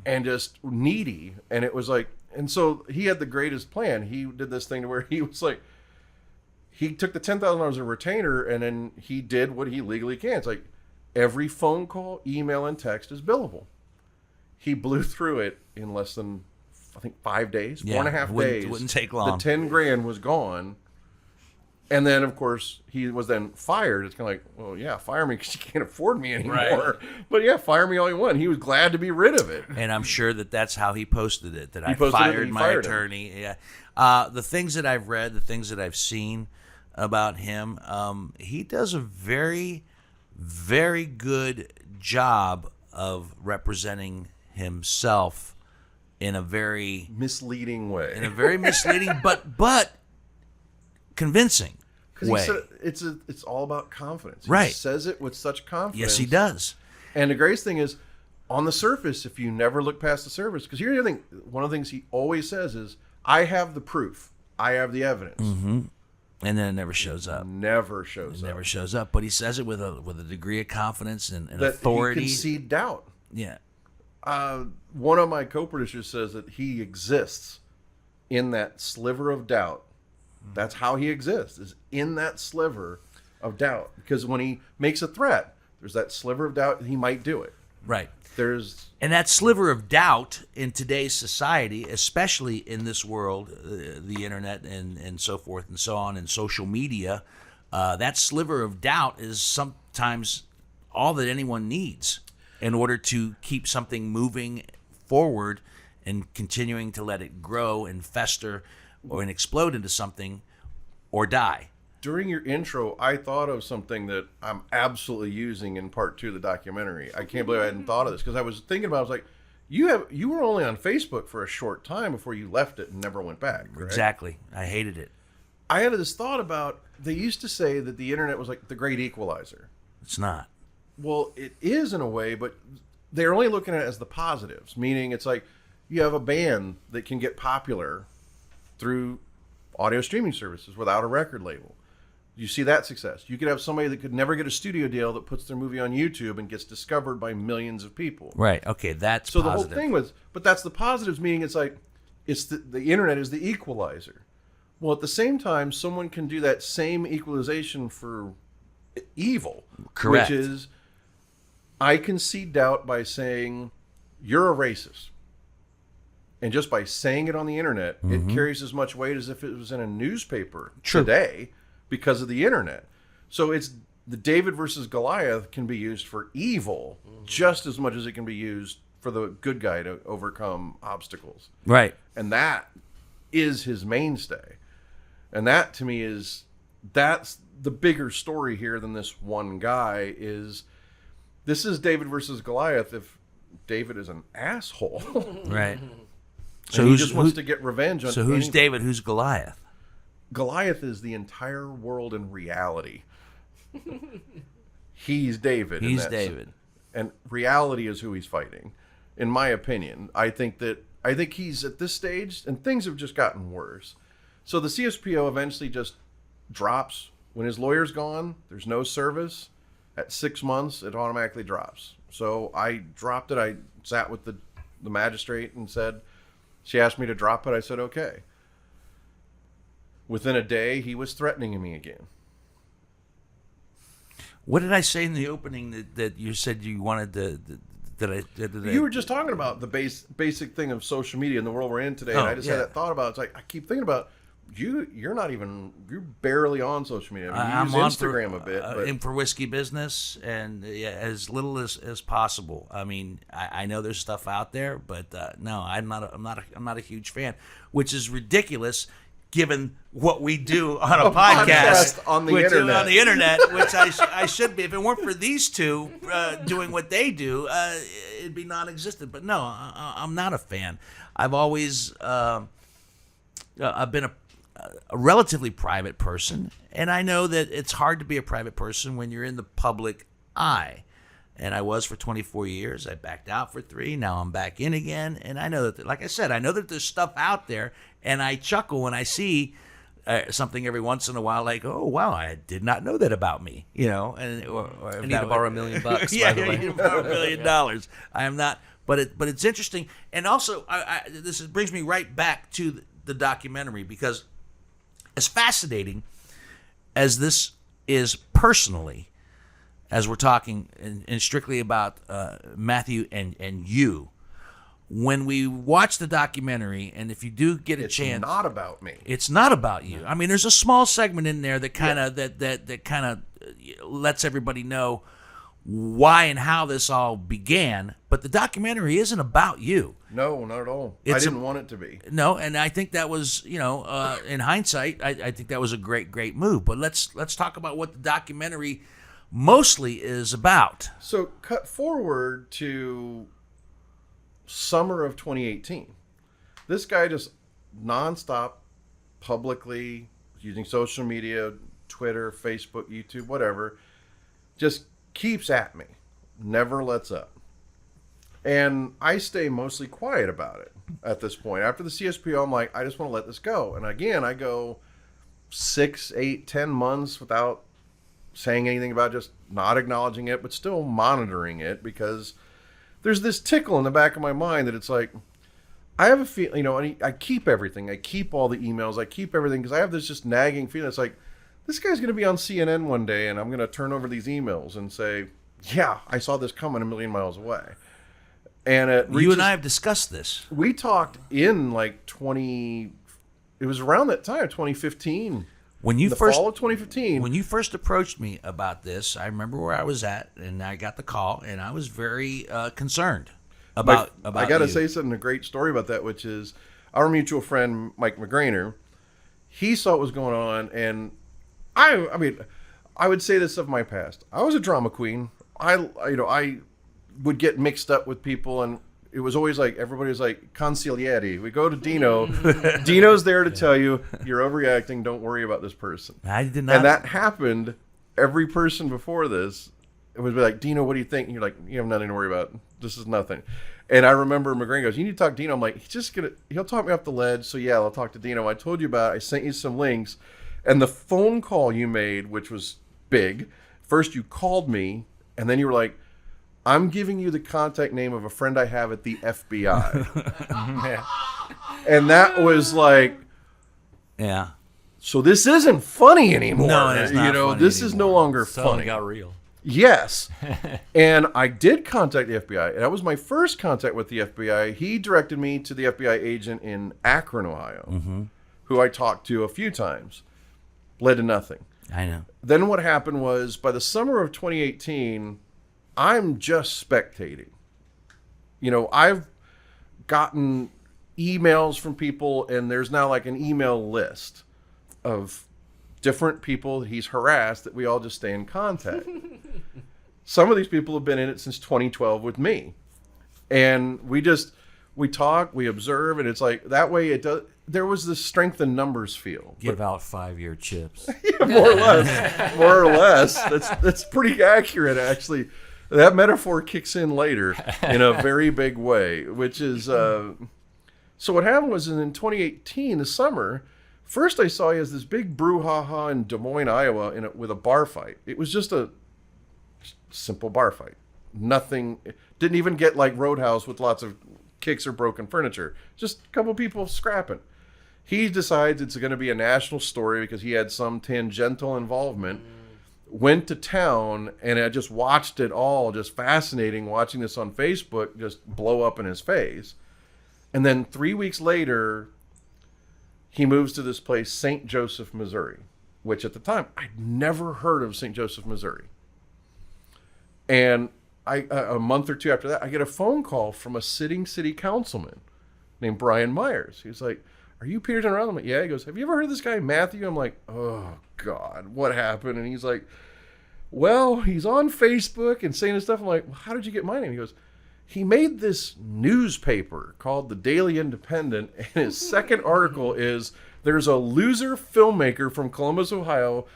and just needy. And it was like, and so he had the greatest plan. He did this thing to where he was like, he took the $10,000 of retainer and then he did what he legally can. It's like every phone call, email, and text is billable. He blew through it in less than, I think, 5 days, 4.5 days. Wouldn't take long. The 10 grand was gone. And then, of course, he was then fired. It's kind of like, well, yeah, fire me because you can't afford me anymore. Right. But yeah, fire me all you want. He was glad to be rid of it. And I'm sure that's how he posted it, that I posted it that fired he my fired attorney. Yeah. The things that I've read, the things that I've seen about him, he does a very, very good job of representing himself in a very misleading way. but convincing way. It's all about confidence. Right. He says it with such confidence. Yes, he does. And the greatest thing is, on the surface, if you never look past the surface, because here's the thing, one of the things he always says is, I have the proof. I have the evidence. Mm-hmm. And then it never shows up. Never shows up. Never shows up. But he says it with a degree of confidence and that authority. He can see doubt. Yeah. One of my co-producers says that he exists in that sliver of doubt. That's how he exists, is in that sliver of doubt. Because when he makes a threat, there's that sliver of doubt that he might do it. Right. And that sliver of doubt in today's society, especially in this world, the internet and so forth and so on, and social media, that sliver of doubt is sometimes all that anyone needs in order to keep something moving forward and continuing to let it grow and fester and explode into something or die. During your intro, I thought of something that I'm absolutely using in part 2 of the documentary. I can't believe I hadn't thought of this, because I was thinking about it. I was like, you were only on Facebook for a short time before you left it and never went back, right? Exactly. I hated it. I had this thought about, they used to say that the internet was like the great equalizer. It's not. Well, it is in a way, but they're only looking at it as the positives, meaning it's like you have a band that can get popular through audio streaming services without a record label. You see that success. You could have somebody that could never get a studio deal that puts their movie on YouTube and gets discovered by millions of people. Right. Okay, that's so positive. The whole thing was, but that's the positives, meaning it's like, it's the internet is the equalizer. Well, at the same time, someone can do that same equalization for evil. Correct. Which is, I can see doubt by saying, you're a racist. And just by saying it on the internet, it carries as much weight as if it was in a newspaper today because of the internet. So it's the David versus Goliath can be used for evil just as much as it can be used for the good guy to overcome obstacles. Right. And that is his mainstay. And that to me that's the bigger story here than this one guy is. This is David versus Goliath if David is an asshole. Right. So he just wants to get revenge on. So who's David? Who's Goliath? Goliath is the entire world in reality. He's David. He's David. And reality is who he's fighting. In my opinion, I think he's at this stage, and things have just gotten worse. So the CSPO eventually just drops. When his lawyer's gone, there's no service. At 6 months, it automatically drops. So I dropped it. I sat with the magistrate and said, she asked me to drop it. I said, okay. Within a day, he was threatening me again. What did I say in the opening that you said you wanted to? You were just talking about the basic thing of social media in the world we're in today, and I just had that thought about it. It's like I keep thinking about you're barely on social media. I mean, you use Instagram a bit, but and for Whiskey Business, and as little as possible. I mean, I know there's stuff out there, but no, I'm not a huge fan, which is ridiculous given what we do on a podcast on the which, internet. on the internet, which I should be. If it weren't for these two doing what they do, it'd be non-existent. But no, I'm not a fan. I've always I've been a relatively private person, and I know that it's hard to be a private person when you're in the public eye. And I was for 24 years. I backed out for 3. Now I'm back in again. And I know that, like I said, I know that there's stuff out there. And I chuckle when I see something every once in a while, like, oh, wow, I did not know that about me. And or I need to borrow $1 million, yeah, by the way. you need to borrow $1 million. I am not. But it's interesting. And also, this brings me right back to the documentary, because as fascinating as this is personally, as we're talking and strictly about Matthew and you, when we watch the documentary, and if you do get a chance, it's not about me. It's not about you. I mean, there's a small segment in there that kind of that kind of lets everybody know why and how this all began. But the documentary isn't about you. No, not at all. I It's didn't want it to be. No, and I think that was, in hindsight, I think that was a great move. But let's talk about what the documentary mostly is about. So cut forward to summer of 2018. This guy just nonstop, publicly, using social media, Twitter, Facebook, YouTube, whatever, just keeps at me, never lets up. And I stay mostly quiet about it at this point. After the CSPO, I'm like, I just want to let this go. And again, I go 6, 8, 10 months without saying anything about, just not acknowledging it, but still monitoring it, because there's this tickle in the back of my mind that it's like, I have a feeling, and I keep everything. I keep all the emails. I keep everything because I have this just nagging feeling. It's like, this guy's going to be on CNN one day, and I'm going to turn over these emails and say, yeah, I saw this coming a million miles away. And you and I have discussed this. We talked in like it was around that time, 2015. When you fall of 2015. When you first approached me about this, I remember where I was at, and I got the call, and I was very concerned about I got to you. say something, a great story about that, which is our mutual friend, Mike McGrainer. He saw what was going on, and I mean, I would say this of my past. I was a drama queen. I would get mixed up with people, and it was always like, everybody was like, consigliere. We go to Dino. Dino's there to tell you, you're overreacting. Don't worry about this person. I did not. And that happened. Every person before this, it would be like, Dino, what do you think? And you're like, you have nothing to worry about. This is nothing. And I remember McGrain goes, you need to talk to Dino. I'm like, he'll talk me off the ledge. So yeah, I'll talk to Dino. I told you about it. I sent you some links. And the phone call you made, which was big, first you called me, and then you were like, I'm giving you the contact name of a friend I have at the FBI. And that was like, yeah. so this isn't funny anymore. No, it's not funny this is no anymore. longer Suddenly funny. got real. Yes. And I did contact the FBI. And that was my first contact with the FBI. He directed me to the FBI agent in Akron, Ohio, who I talked to a few times. Led to nothing. I know. Then what happened was, by the summer of 2018, I'm just spectating. I've gotten emails from people, and there's now like an email list of different people he's harassed that we all just stay in contact. Some of these people have been in it since 2012 with me. And we talk, we observe, and it's like, that way it does. There was this strength in numbers feel. Give out 5-year chips. Yeah, more or less. That's pretty accurate, actually. That metaphor kicks in later in a very big way, which is, so what happened was in 2018, the summer, first I saw he has this big brouhaha in Des Moines, Iowa, with a bar fight. It was just a simple bar fight. Nothing, didn't even get like Roadhouse with lots of kicks or broken furniture. Just a couple people scrapping. He decides it's going to be a national story because he had some tangential involvement. Went to town, and I just watched it all, just fascinating watching this on Facebook just blow up in his face. And then 3 weeks later, he moves to this place, St. Joseph, Missouri, which at the time, I'd never heard of St. Joseph, Missouri. And a month or two after that, I get a phone call from a sitting city councilman named Brian Myers. He's like, are you Peter Turner? I'm like, yeah. He goes, have you ever heard of this guy, Matthew? I'm like, oh, God, what happened? And he's like, well, he's on Facebook and saying this stuff. I'm like, well, how did you get my name? He goes, he made this newspaper called the Daily Independent, and his second article is, there's a loser filmmaker from Columbus, Ohio,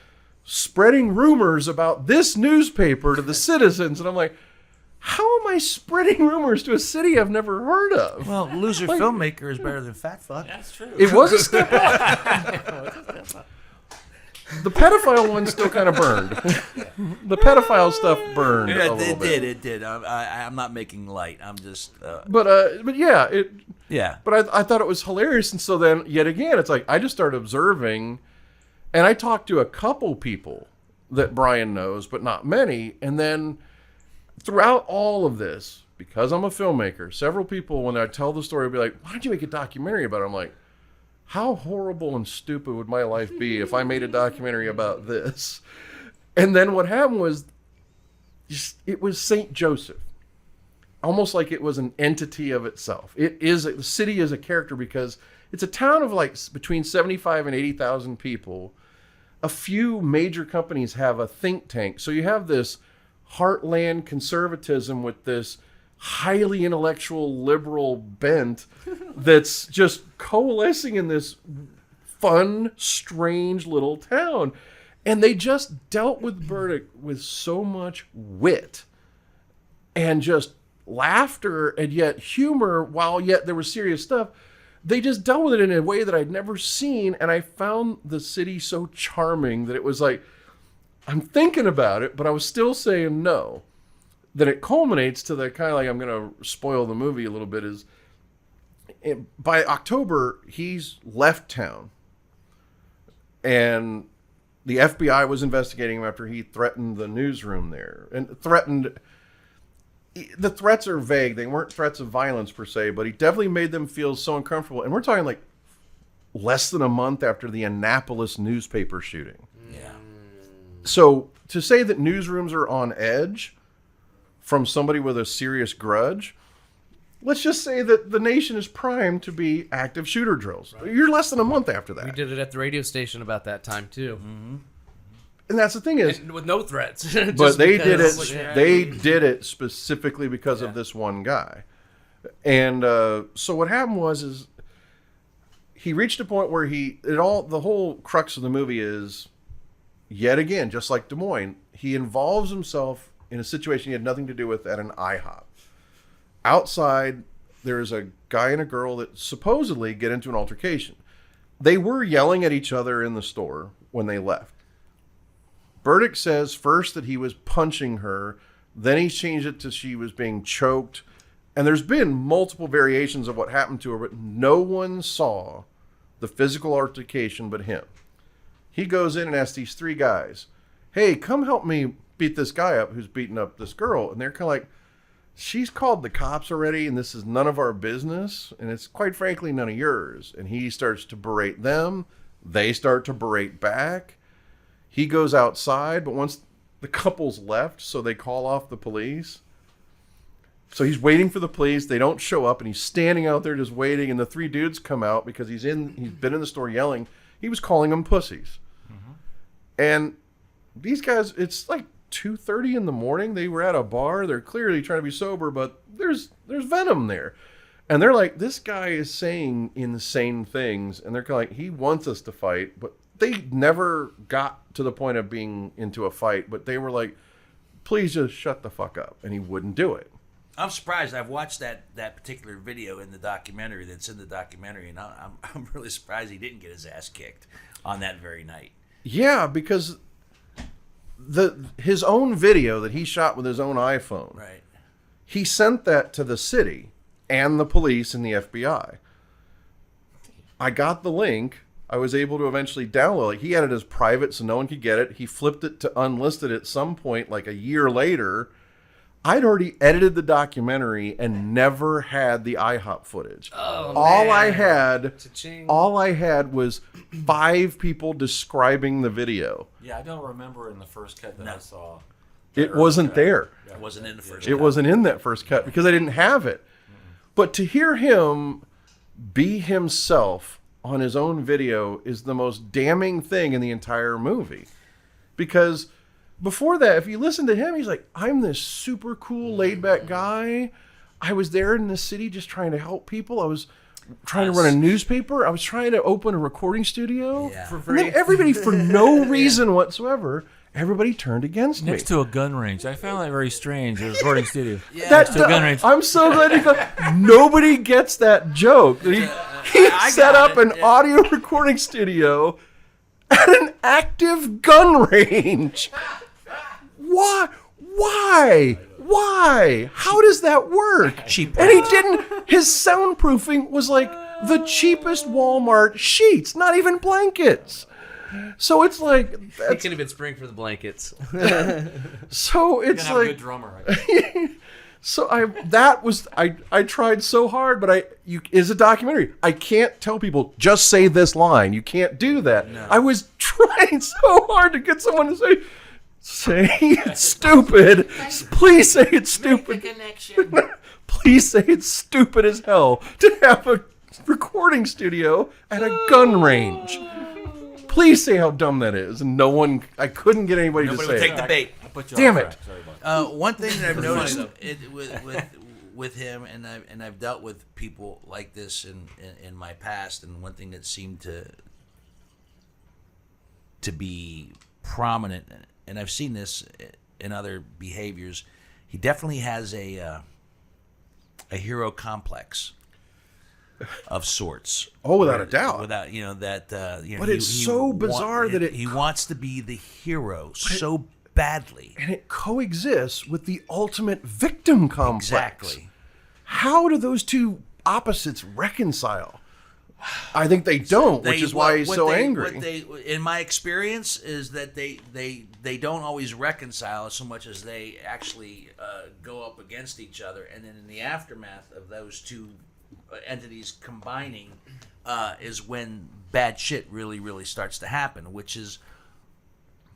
spreading rumors about this newspaper to the citizens. And I'm like, how am I spreading rumors to a city I've never heard of? Well, loser filmmaker is better than fat fuck. That's true. It was a step up. The pedophile one still kind of burned. The pedophile stuff burned a little bit. It did. I'm not making light. I'm just. But yeah, Yeah. But I thought it was hilarious, and so then yet again, it's like I just started observing, and I talked to a couple people that Brian knows, but not many, and then throughout all of this, because I'm a filmmaker, several people when I tell the story will be like, "Why don't you make a documentary about it?" I'm like, how horrible and stupid would my life be if I made a documentary about this? And then what happened was, it was St. Joseph. Almost like it was an entity of itself. The city is a character because it's a town of like between 75 and 80,000 people. A few major companies have a think tank. So you have this heartland conservatism with this highly intellectual liberal bent that's just coalescing in this fun, strange little town. And they just dealt with Burdick with so much wit and just laughter and yet humor, while yet there was serious stuff. They just dealt with it in a way that I'd never seen. And I found the city so charming that it was like, I'm thinking about it, but I was still saying no. That it culminates to the kind of like, I'm going to spoil the movie a little bit, is by October, he's left town. And the FBI was investigating him after he threatened the newsroom there. And the threats are vague. They weren't threats of violence per se, but he definitely made them feel so uncomfortable. And we're talking like less than a month after the Annapolis newspaper shooting. Yeah. So to say that newsrooms are on edge from somebody with a serious grudge, let's just say that the nation is primed to be active shooter drills. Right. You're less than a month after that. We did it at the radio station about that time too. Mm-hmm. And that's the thing is, and with no threats. But they did it. They did it specifically because of this one guy. And so what happened was he reached a point where the whole crux of the movie is, yet again, just like Des Moines, he involves himself in a situation he had nothing to do with at an IHOP. Outside, there's a guy and a girl that supposedly get into an altercation. They were yelling at each other in the store when they left. Burdick says first that he was punching her, then he changed it to she was being choked. And there's been multiple variations of what happened to her, but no one saw the physical altercation but him. He goes in and asks these three guys, hey, come help me beat this guy up who's beating up this girl. And they're kind of like, she's called the cops already, and this is none of our business, and it's quite frankly none of yours. And he starts to berate them. They start to berate back. He goes outside, but once the couple's left, so they call off the police. So he's waiting for the police. They don't show up, and he's standing out there just waiting. And the three dudes come out because he's been in the store yelling. He was calling them pussies. Mm-hmm. And these guys, it's like 2:30 in the morning. They were at a bar. They're clearly trying to be sober, but there's venom there. And they're like, this guy is saying insane things. And they're kind of like, he wants us to fight. But they never got to the point of being into a fight. But they were like, please just shut the fuck up. And he wouldn't do it. I'm surprised. I've watched that particular video in the documentary that's in the documentary. And I'm really surprised he didn't get his ass kicked on that very night. Yeah, because his own video that he shot with his own iPhone, right? He sent that to the city and the police and the FBI. I got the link. I was able to eventually download it. He had it as private so no one could get it. He flipped it to unlisted at some point, like a year later. I'd already edited the documentary and never had the IHOP footage. Oh, all man. I had was 5 people describing the video. Yeah, I don't remember in the first cut that I saw. It wasn't there. It wasn't in the first cut. It wasn't in that first cut because I didn't have it. Mm-hmm. But to hear him be himself on his own video is the most damning thing in the entire movie. Because before that, if you listen to him, he's like, I'm this super cool, laid back guy. I was there in the city just trying to help people. I was trying to run a newspaper. I was trying to open a recording studio. Yeah. For And free. then everybody, for no reason whatsoever, everybody turned against me. Next to a gun range. I found that very strange. A recording studio. That, to a gun range. I'm so glad he got, nobody gets that joke. He I set got up it. an audio recording studio at an active gun range. Why? Why? How does that work? Cheap. And he didn't. His soundproofing was like the cheapest Walmart sheets, not even blankets. So it's like, It that's, could have been spring for the blankets. so it's Have a good like, drummer. so I tried so hard, but is a documentary. I can't tell people just say this line. You can't do that. No. I was trying so hard to get someone to say it's stupid. Please say it's stupid. Please say it's stupid as hell to have a recording studio at a gun range. Please say how dumb that is. And I couldn't get anybody Nobody to would say take it. the bait. I put you Damn off it. track. Sorry about that. One thing that I've Funny, noticed though. with him, and I've dealt with people like this in my past, and one thing that seemed to be prominent, and I've seen this in other behaviors, he definitely has a hero complex of sorts. Oh, without a doubt. Without that. But it's so bizarre that he wants to be the hero so badly. And it coexists with the ultimate victim complex. Exactly. How do those two opposites reconcile? I think they don't, which is why he's what so they- angry. What they, in my experience, is that they don't always reconcile so much as they actually go up against each other, and then in the aftermath of those two entities combining is when bad shit really starts to happen, which is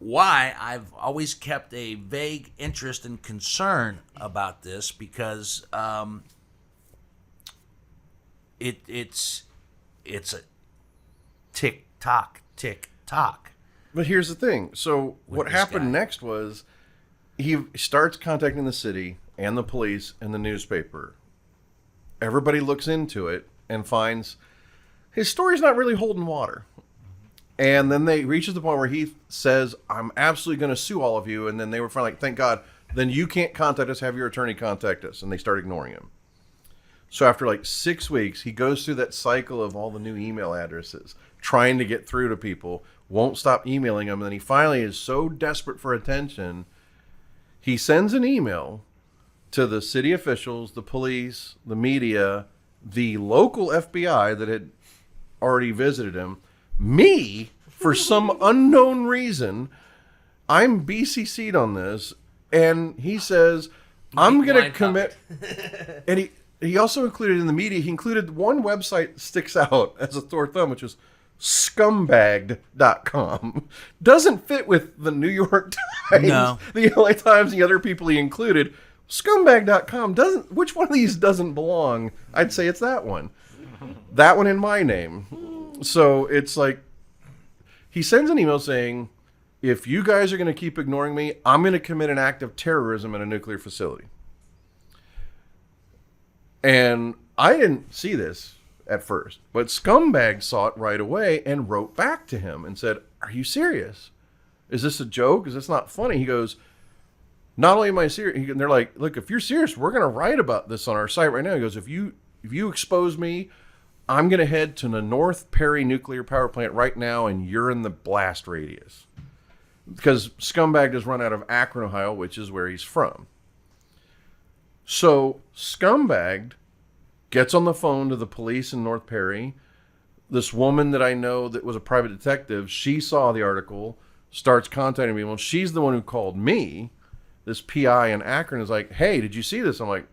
why I've always kept a vague interest and concern about this, because it's a tick tock. But here's the thing. So what this happened guy. next was he starts contacting the city and the police and the newspaper. Everybody looks into it and finds his story's not really holding water. And then they reaches the point where he says, I'm absolutely going to sue all of you. And then they were finally like, thank God, then you can't contact us, have your attorney contact us. And they start ignoring him. So after like 6 weeks, he goes through that cycle of all the new email addresses, trying to get through to people, won't stop emailing them. And then he finally is so desperate for attention, he sends an email to the city officials, the police, the media, the local FBI that had already visited him, me, for some unknown reason. I'm BCC'd on this, and he says, I'm going to commit. And he also included in the media, he included one website that sticks out as a sore thumb, which is scumbagged.com. Doesn't fit with the New York Times, No. the LA Times, and the other people he included. Scumbag.com doesn't. Which one of these doesn't belong? I'd say it's that one. That one in my name. So it's like he sends an email saying, if you guys are going to keep ignoring me, I'm going to commit an act of terrorism at a nuclear facility. And I didn't see this at first, but Scumbag saw it right away and wrote back to him and said, are you serious? Is this a joke? Is this not funny? He goes, not only am I serious, and they're like, look, if you're serious, we're going to write about this on our site right now. He goes, if you expose me, I'm going to head to the North Perry nuclear power plant right now, and you're in the blast radius. Because Scumbag does run out of Akron, Ohio, which is where he's from. So Scumbag gets on the phone to the police in North Perry. This woman that I know that was a private detective, she saw the article, starts contacting people. She's the one who called me. This PI in Akron is like, hey, did you see this? I'm like,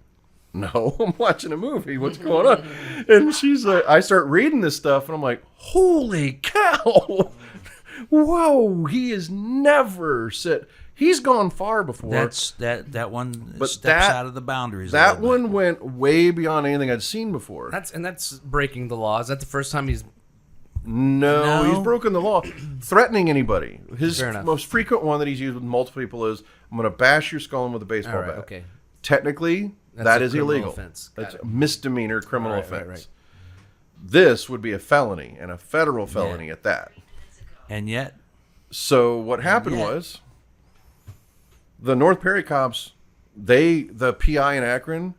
no, I'm watching a movie. What's going on? And she's like, I start reading this stuff, and I'm like, holy cow. Whoa, he has never said. He's gone far before. That one But steps that- out of the boundaries. That one went way beyond anything I'd seen before. That's breaking the law. Is that the first time he's No, No? he's broken the law. Threatening anybody. His Fair enough. most frequent one that he's used with multiple people is, I'm going to bash your skull in with a baseball All right, bat. okay. Technically, That's that a is criminal illegal. offense. Got That's it. a misdemeanor criminal Right, offense. right. This would be a felony, and a federal felony at that. And yet, So what happened Yeah. was, the North Perry cops, the PI in Akron,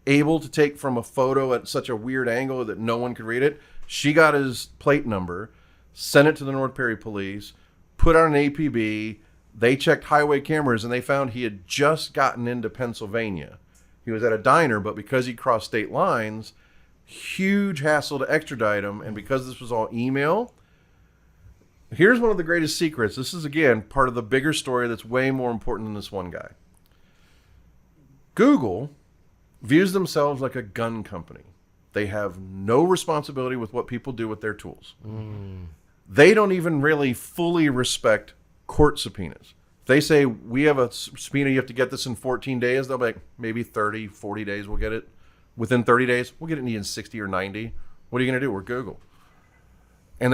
able to take from a photo at such a weird angle that no one could read it. She got his plate number, sent it to the North Perry police, put out an APB. They checked highway cameras, and they found he had just gotten into Pennsylvania. He was at a diner, but because he crossed state lines, huge hassle to extradite him. And because this was all email, here's one of the greatest secrets. This is, again, part of the bigger story that's way more important than this one guy. Google views themselves like a gun company. They have no responsibility with what people do with their tools. They don't even really fully respect court subpoenas. If they say, we have a subpoena, you have to get this in 14 days, they'll be like, maybe 30, 40 days we'll get it. Within 30 days, we'll get it in 60 or 90. What are you going to do? We're Google. And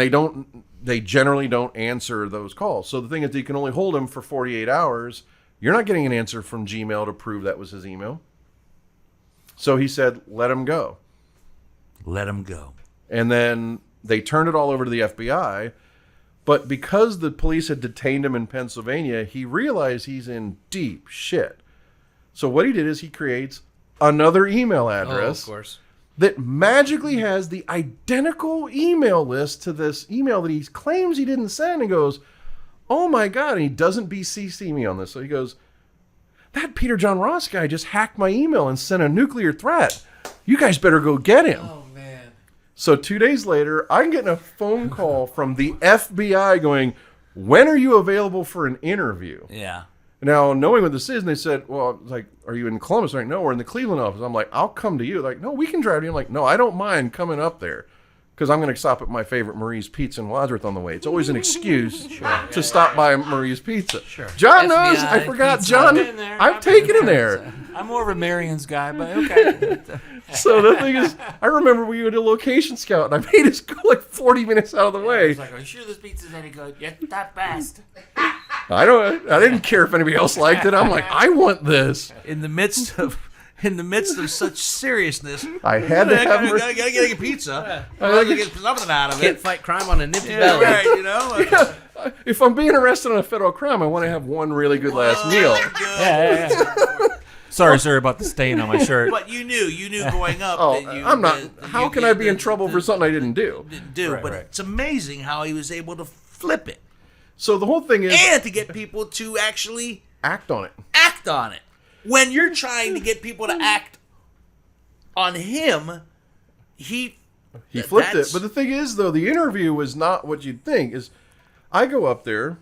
they generally don't answer those calls. So the thing is, you can only hold them for 48 hours. You're not getting an answer from Gmail to prove that was his email. So he said, let him go. let him go. And then they turned it all over to the FBI. But because the police had detained him in Pennsylvania, he realized he's in deep shit. So what he did is he creates another email address of course. that magically has the identical email list to this email that he claims he didn't send, and goes, oh my God, and he doesn't BCC me on this. So he goes, that Peter John Ross guy just hacked my email and sent a nuclear threat. You guys better go get him. Oh man. So 2 days later, I'm getting a phone call from the FBI going, when are you available for an interview? Yeah. Now, knowing what this is, and they said, well, I was like, are you in Columbus? Like, no, we're in the Cleveland office. I'm like, I'll come to you. Like, no, we can drive to you. I'm like, no, I don't mind coming up there because I'm going to stop at my favorite Marie's Pizza in Wadsworth on the way. It's always an excuse to stop by Marie's Pizza. Sure. John knows. I FBI forgot. pizza. John, I've been there. I've taken him there. I'm more of a Marion's guy, but okay. So the thing is, I remember we went to location scout, and I made us go like 40 minutes out of the way. It's like, are you sure this pizza's any good? You're that fast. I didn't care if anybody else liked it. I'm like, I want this. In the midst of such seriousness, I had to have. gotta get a pizza. I gotta get something out of Can't it. fight crime on a nifty Yeah, belly. right. You know. If I'm being arrested on a federal crime, I want to have one really good last meal. Yeah. Sorry, sir, about the stain on my shirt. But you knew going up. Oh, that you, I'm not. that How you- can you- I be in that- trouble for something I didn't do? Didn't do. Right, but right. it's amazing how he was able to flip it So the whole thing is and to get people to actually act on it. act on it. When you're trying to get people to act on him, he Flipped it. that's- But the thing is, though, the interview was not what you'd think. Is I go up there,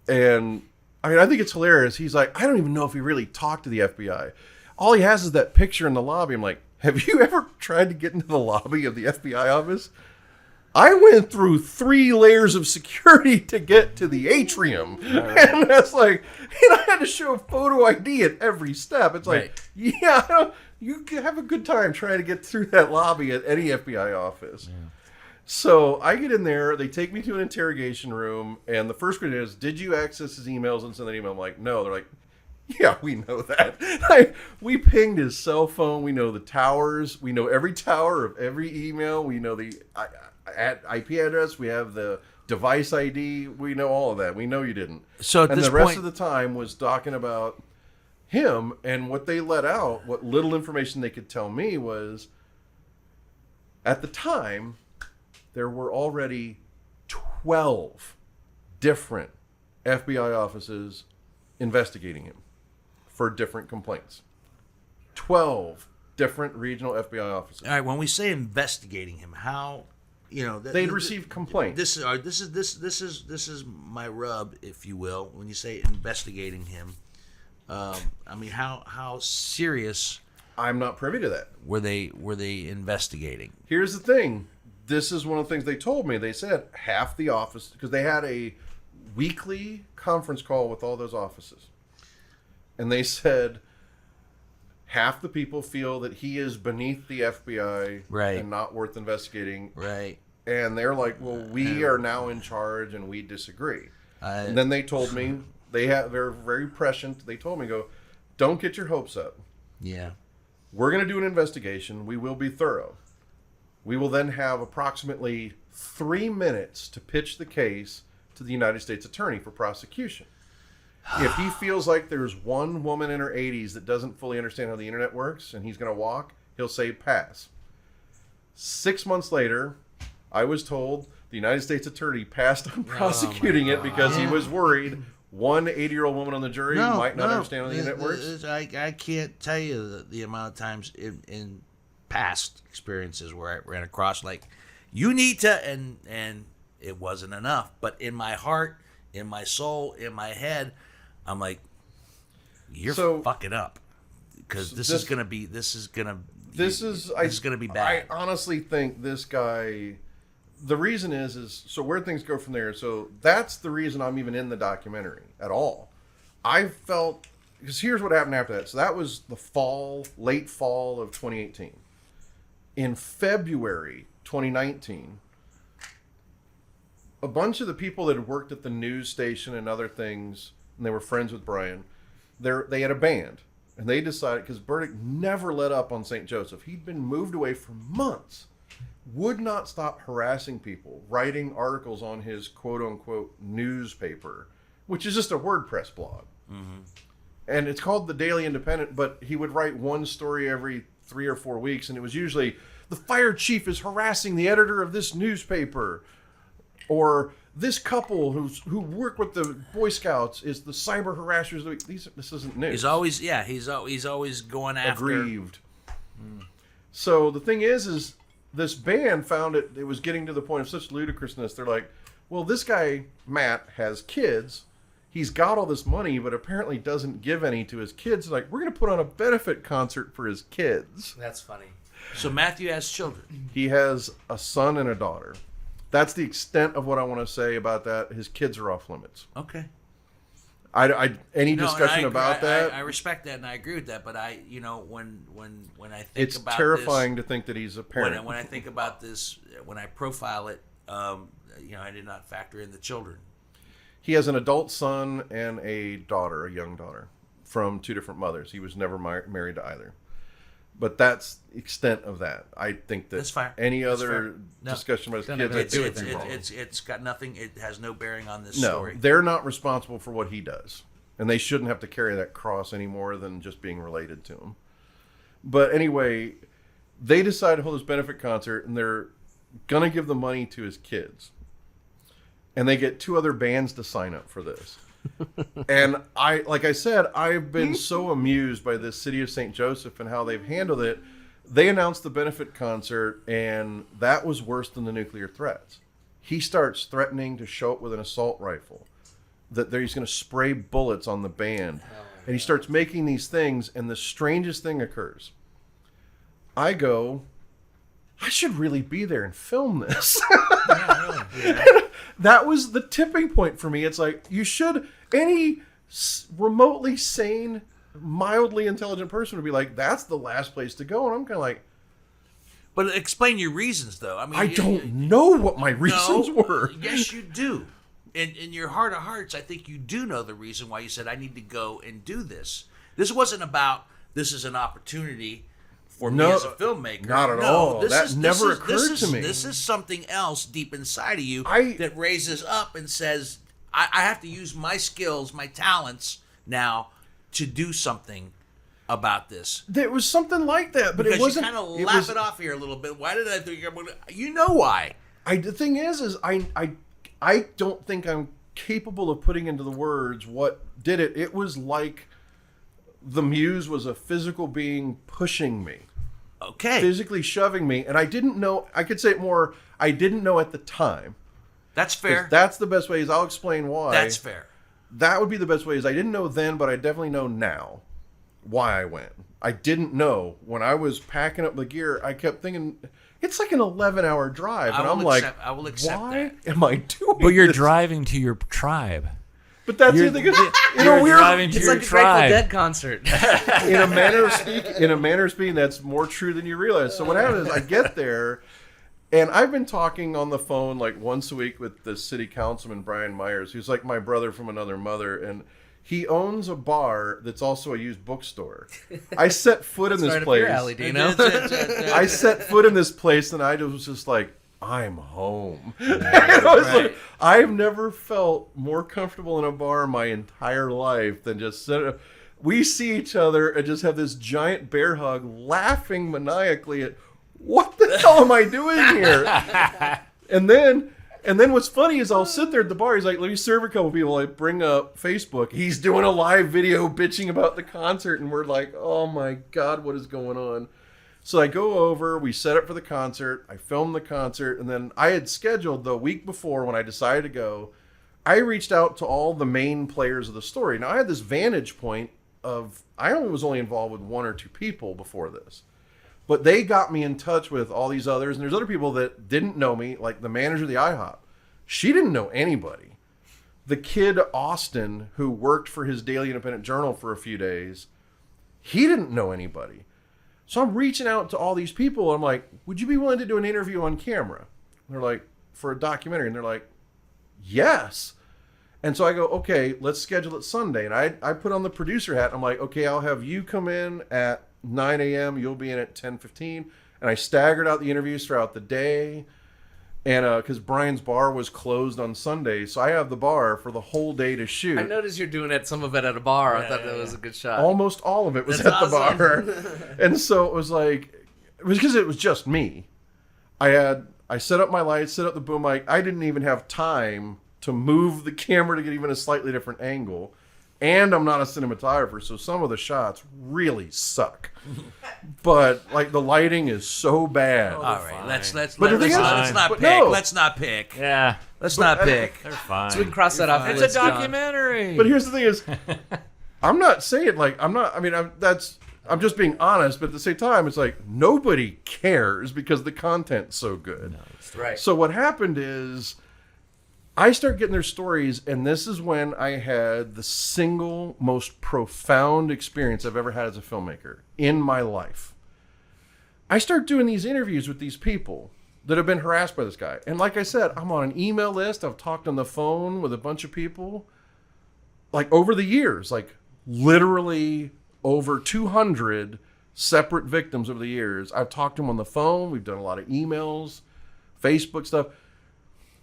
and I think it's hilarious. He's like, I don't even know if he really talked to the FBI. All he has is that picture in the lobby. I'm like, have you ever tried to get into the lobby of the FBI office? I went through 3 layers of security to get to the atrium. And that's like, and I had to show photo ID at every step. It's like, Right. yeah, you can have a good time trying to get through that lobby at any FBI office. Yeah. So I get in there, they take me to an interrogation room, and the first question is, did you access his emails and send that email? I'm like, no. They're like, yeah, we know that. We pinged his cell phone. We know the towers. We know every tower of every email. We know the IP address. We have the device ID. We know all of that. We know you didn't. So at and this the rest point- of the time was talking about him, and what they let out, what little information they could tell me was, at the time, there were already 12 different FBI offices investigating him for different complaints. 12 different regional FBI offices. All right. When we say investigating him, how They'd received complaints. This is my rub, if you will. When you say investigating him, I mean how serious I'm not privy to that. were they investigating? Here's the thing. This is one of the things they told me. They said half the office, because they had a weekly conference call with all those offices. And they said half the people feel that he is beneath the FBI Right. and not worth investigating. Right. and they're like, well, we are now in charge and we disagree. And then they told me, they're very prescient. They told me, don't get your hopes up. Yeah. We're going to do an investigation. We will be thorough. We will then have approximately 3 minutes to pitch the case to the United States Attorney for prosecution. If he feels like there's one woman in her 80s that doesn't fully understand how the internet works and he's going to walk, he'll say pass. 6 months later, I was told the United States Attorney passed on prosecuting it because he was worried one 80-year-old woman on the jury might not understand how the internet works. I can't tell you the amount of times in past experiences where I ran across like, you need to, and it wasn't enough. But in my heart, in my soul, in my head, I'm like, you're fucking up, because this is gonna be bad. I honestly think this guy. The reason is so where things go from there. So that's the reason I'm even in the documentary at all. I felt, because here's what happened after that. So that was the late fall of 2018. In February 2019, a bunch of the people that had worked at the news station and other things, and they were friends with Brian, they had a band. And they decided, because Burdick never let up on St. Joseph. He'd been moved away for months. Would not stop harassing people, writing articles on his quote-unquote newspaper, which is just a WordPress blog. Mm-hmm. And it's called the Daily Independent, but he would write one story every 3 or 4 weeks, and it was usually, the fire chief is harassing the editor of this newspaper, or this couple who work with the Boy Scouts is the cyber harassers of the week. This isn't news. He's always going after. Aggrieved. So the thing is this band found it was getting to the point of such ludicrousness. They're like, well, this guy, Matt, has kids. He's got all this money, but apparently doesn't give any to his kids. Like, we're going to put on a benefit concert for his kids. That's funny. So Matthew has children. He has a son and a daughter. That's the extent of what I want to say about that. His kids are off limits. Okay. Any discussion about that? I respect that and I agree with that, but when I think it's about terrifying this, to think that he's a parent. When I think about this, when I profile it, I did not factor in the children. He has an adult son and a daughter, a young daughter, from 2 different mothers. He was never married to either. But that's the extent of that. I think that that's fine. Any other discussion about his kids, it's got nothing. It has no bearing on this story. story. They're not responsible for what he does, and they shouldn't have to carry that cross any more than just being related to him. But anyway, they decide to hold this benefit concert, and they're gonna give the money to his kids, and they get 2 other bands to sign up for this. And like I said, I've been so amused by this city of St. Joseph and how they've handled it. They announced the benefit concert, and that was worse than the nuclear threats. He starts threatening to show up with an assault rifle, that he's going to spray bullets on the band. And he starts making these things, and the strangest thing occurs. I should really be there and film this. Yeah, really. Yeah. That was the tipping point for me. It's like, any remotely sane, mildly intelligent person would be like, that's the last place to go. And I'm kind of like... But explain your reasons, though. I mean, I don't know what my reasons were. Yes, you do. In your heart of hearts, I think you do know the reason why you said, I need to go and do this. This wasn't about, this is an opportunity for me as a filmmaker. Not at all. That never occurred to me. This is something else deep inside of you that raises up and says, I have to use my skills, my talents now to do something about this. There was something like that, but because it wasn't. You kind of laugh it off here a little bit. Why did I think you know why? The thing is I don't think I'm capable of putting into the words what did it. It was like the muse was a physical being pushing me. Okay. Physically shoving me. And I didn't know, I could say it more, I didn't know at the time. That's fair. That's the best way, is I'll explain why. That's fair. That would be the best way, is I didn't know then, but I definitely know now why I went. I didn't know. When I was packing up the gear, I kept thinking, it's like an 11-hour drive. And I'm like, I will accept why that. am I doing But you're this? driving to your tribe. But that's the thing. You're driving to It's your like a Grateful tribe. Dead concert. in a manner of speaking, that's more true than you realize. So what happens is I get there, And I've been talking on the phone like once a week with the city councilman, Brian Myers, who's like my brother from another mother. And he owns a bar that's also a used bookstore. I set foot in this right place. Up your alley, Dino. I set foot in this place and I was just like, I'm home. I was like, I've never felt more comfortable in a bar my entire life than just we see each other and just have this giant bear hug, laughing maniacally at what the hell am I doing here? And then what's funny is I'll sit there at the bar. He's like, let me serve a couple people. I bring up Facebook. He's doing a live video bitching about the concert. And we're like, oh my God, what is going on? So I go over, we set up for the concert. I film the concert. And then I had scheduled the week before when I decided to go, I reached out to all the main players of the story. Now I had this vantage point of, I was only involved with one or two people before this. But they got me in touch with all these others. And there's other people that didn't know me, like the manager of the IHOP. She didn't know anybody. The kid, Austin, who worked for his Daily Independent Journal for a few days, he didn't know anybody. So I'm reaching out to all these people. And I'm like, would you be willing to do an interview on camera? And they're like, for a documentary. And they're like, yes. And so I go, okay, let's schedule it Sunday. And I put on the producer hat. I'm like, okay, I'll have you come in at 9 a.m. You'll be in at 10:15. And I staggered out the interviews throughout the day. And because Brian's bar was closed on Sunday, so I have the bar for the whole day to shoot. I noticed you're doing some of it at a bar. I thought that was a good shot. Almost all of it was That's at the awesome. bar. And so it was like, it was because it was just me. I set up my lights, set up the boom mic. I didn't even have time to move the camera to get even a slightly different angle. And I'm not a cinematographer, so some of the shots really suck. But like the lighting is so bad. All right, let's not but pick. no. Let's not pick. Yeah, Let's not pick. they're fine. So we can cross that off the It's list, a John. documentary. But here's the thing is, I'm not saying like, I'm just being honest, but at the same time, it's like nobody cares because the content's so good. Right. So what happened is I start getting their stories, and this is when I had the single most profound experience I've ever had as a filmmaker in my life. I start doing these interviews with these people that have been harassed by this guy. And like I said, I'm on an email list. I've talked on the phone with a bunch of people. Like over the years, like literally over 200 separate victims over the years. I've talked to them on the phone. We've done a lot of emails, Facebook stuff.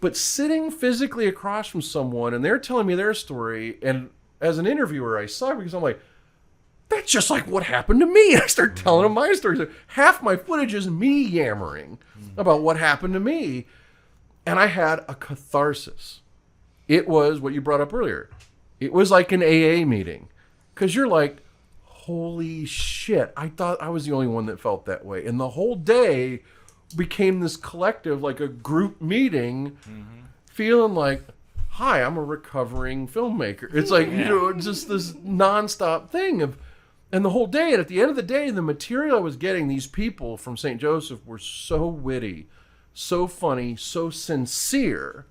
But sitting physically across from someone and they're telling me their story, and as an interviewer, I suck because I'm like, that's just like what happened to me. I start telling them my stories. Half my footage is me yammering about what happened to me. And I had a catharsis. It was what you brought up earlier. It was like an AA meeting. Because you're like, holy shit, I thought I was the only one that felt that way. And the whole day became this collective, like a group meeting, feeling like, hi, I'm a recovering filmmaker. It's like, just this nonstop thing of, and the whole day. And at the end of the day, the material I was getting, these people from St. Joseph were so witty, so funny, so sincere.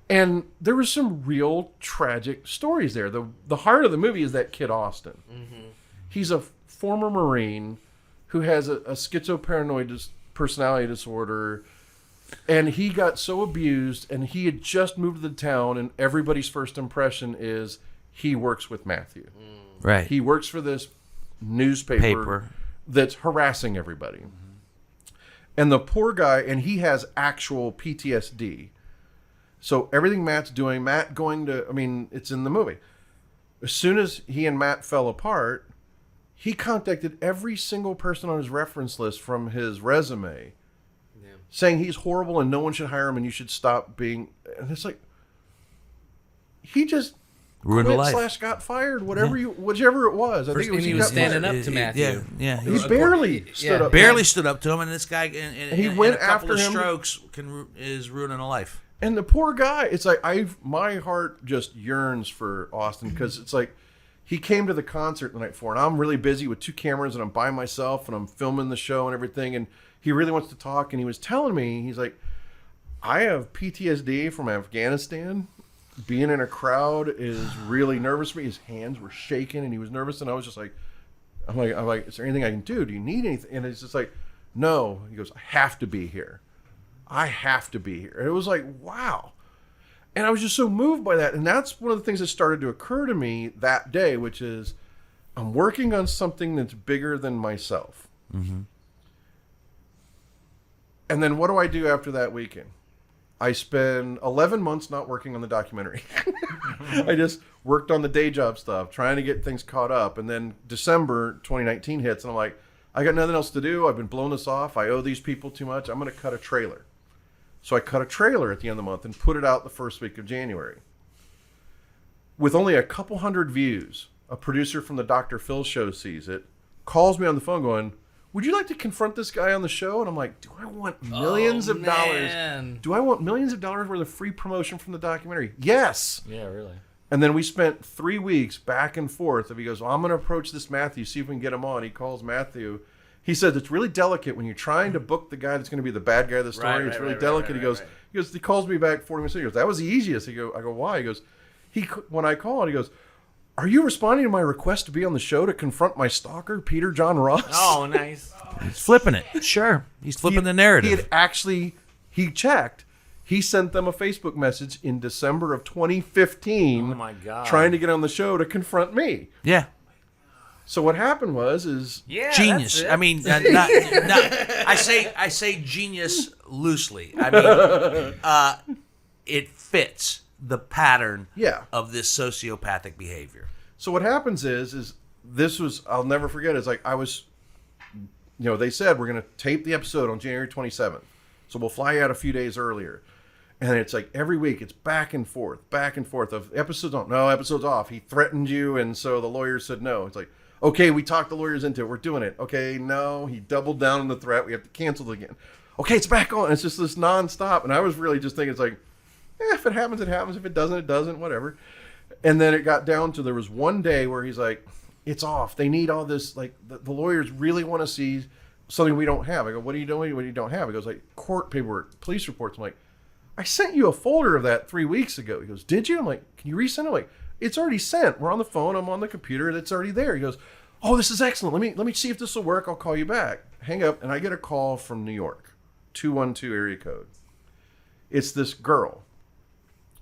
And there was some real tragic stories there. The heart of the movie is that kid Austin. He's a former Marine who has a schizoparanoid personality disorder, and he got so abused, and he had just moved to the town, and everybody's first impression is he works with Matthew. Right. He works for this newspaper that's harassing everybody. And the poor guy, and he has actual PTSD. So everything Matt's doing, Matt going to, I mean, it's in the movie. As soon as he and Matt fell apart, he contacted every single person on his reference list from his resume, saying he's horrible and no one should hire him and you should stop being. And it's like, he just Ruined a quit life. / got fired, whichever it was. I think it was he he was got standing fired. up to Matthew. Yeah. He barely stood up. Barely stood up to him, and this guy, in he went a couple after of him. strokes, is ruining a life. And the poor guy, it's like my heart just yearns for Austin because it's like he came to the concert the night before, and I'm really busy with 2 cameras, and I'm by myself, and I'm filming the show and everything, and he really wants to talk, and he was telling me, he's like, I have PTSD from Afghanistan. Being in a crowd is really nervous for me. His hands were shaking, and he was nervous, and I was just like, I'm like, is there anything I can do? Do you need anything? And it's just like, no. He goes, I have to be here. I have to be here. And it was like, wow. And I was just so moved by that. And that's one of the things that started to occur to me that day, which is I'm working on something that's bigger than myself. Mm-hmm. And then what do I do after that weekend? I spend 11 months not working on the documentary. I just worked on the day job stuff, trying to get things caught up. And then December 2019 hits, and I'm like, I got nothing else to do. I've been blowing this off. I owe these people too much. I'm going to cut a trailer. So I cut a trailer at the end of the month and put it out the first week of January. With only a couple hundred views, a producer from the Dr. Phil show sees it, calls me on the phone going, would you like to confront this guy on the show? And I'm like, do I want millions of dollars? Do I want millions of dollars worth of free promotion from the documentary? Yes. Yeah, really. And then we spent 3 weeks back and forth. He goes, well, I'm going to approach this Matthew, see if we can get him on. He calls Matthew. He says it's really delicate when you're trying to book the guy that's going to be the bad guy of the story. It's really delicate. He goes, me back 40 minutes later. He goes, that was the easiest. I go, why? He goes, when I call it, he goes, are you responding to my request to be on the show to confront my stalker, Peter John Ross? Oh, nice. He's flipping it. Sure. He's flipping the narrative. He checked. He sent them a Facebook message in December of 2015. Oh, my God. Trying to get on the show to confront me. Yeah. So what happened was genius. I mean, I say genius loosely. I mean, it fits the pattern of this sociopathic behavior. So what happens is this was, I'll never forget, it's like I was, they said we're going to tape the episode on January 27th. So we'll fly out a few days earlier. And it's like every week it's back and forth of episodes on, no, episodes off. He threatened you. And so the lawyer said no. It's like, okay, we talked the lawyers into it. We're doing it. Okay, no, he doubled down on the threat. We have to cancel it again. Okay, it's back on. It's just this nonstop. And I was really just thinking, it's like, if it happens, it happens. If it doesn't, it doesn't, whatever. And then it got down to there was one day where he's like, it's off. They need all this. Like, the lawyers really want to see something we don't have. I go, what are you doing? What do you don't have? He goes, like, court paperwork, police reports. I'm like, I sent you a folder of that 3 weeks ago. He goes, did you? I'm like, can you resend it? I'm like, it's already sent. We're on the phone. I'm on the computer. It's already there. He goes, oh, this is excellent. Let me see if this will work. I'll call you back. Hang up. And I get a call from New York, 212 area code. It's this girl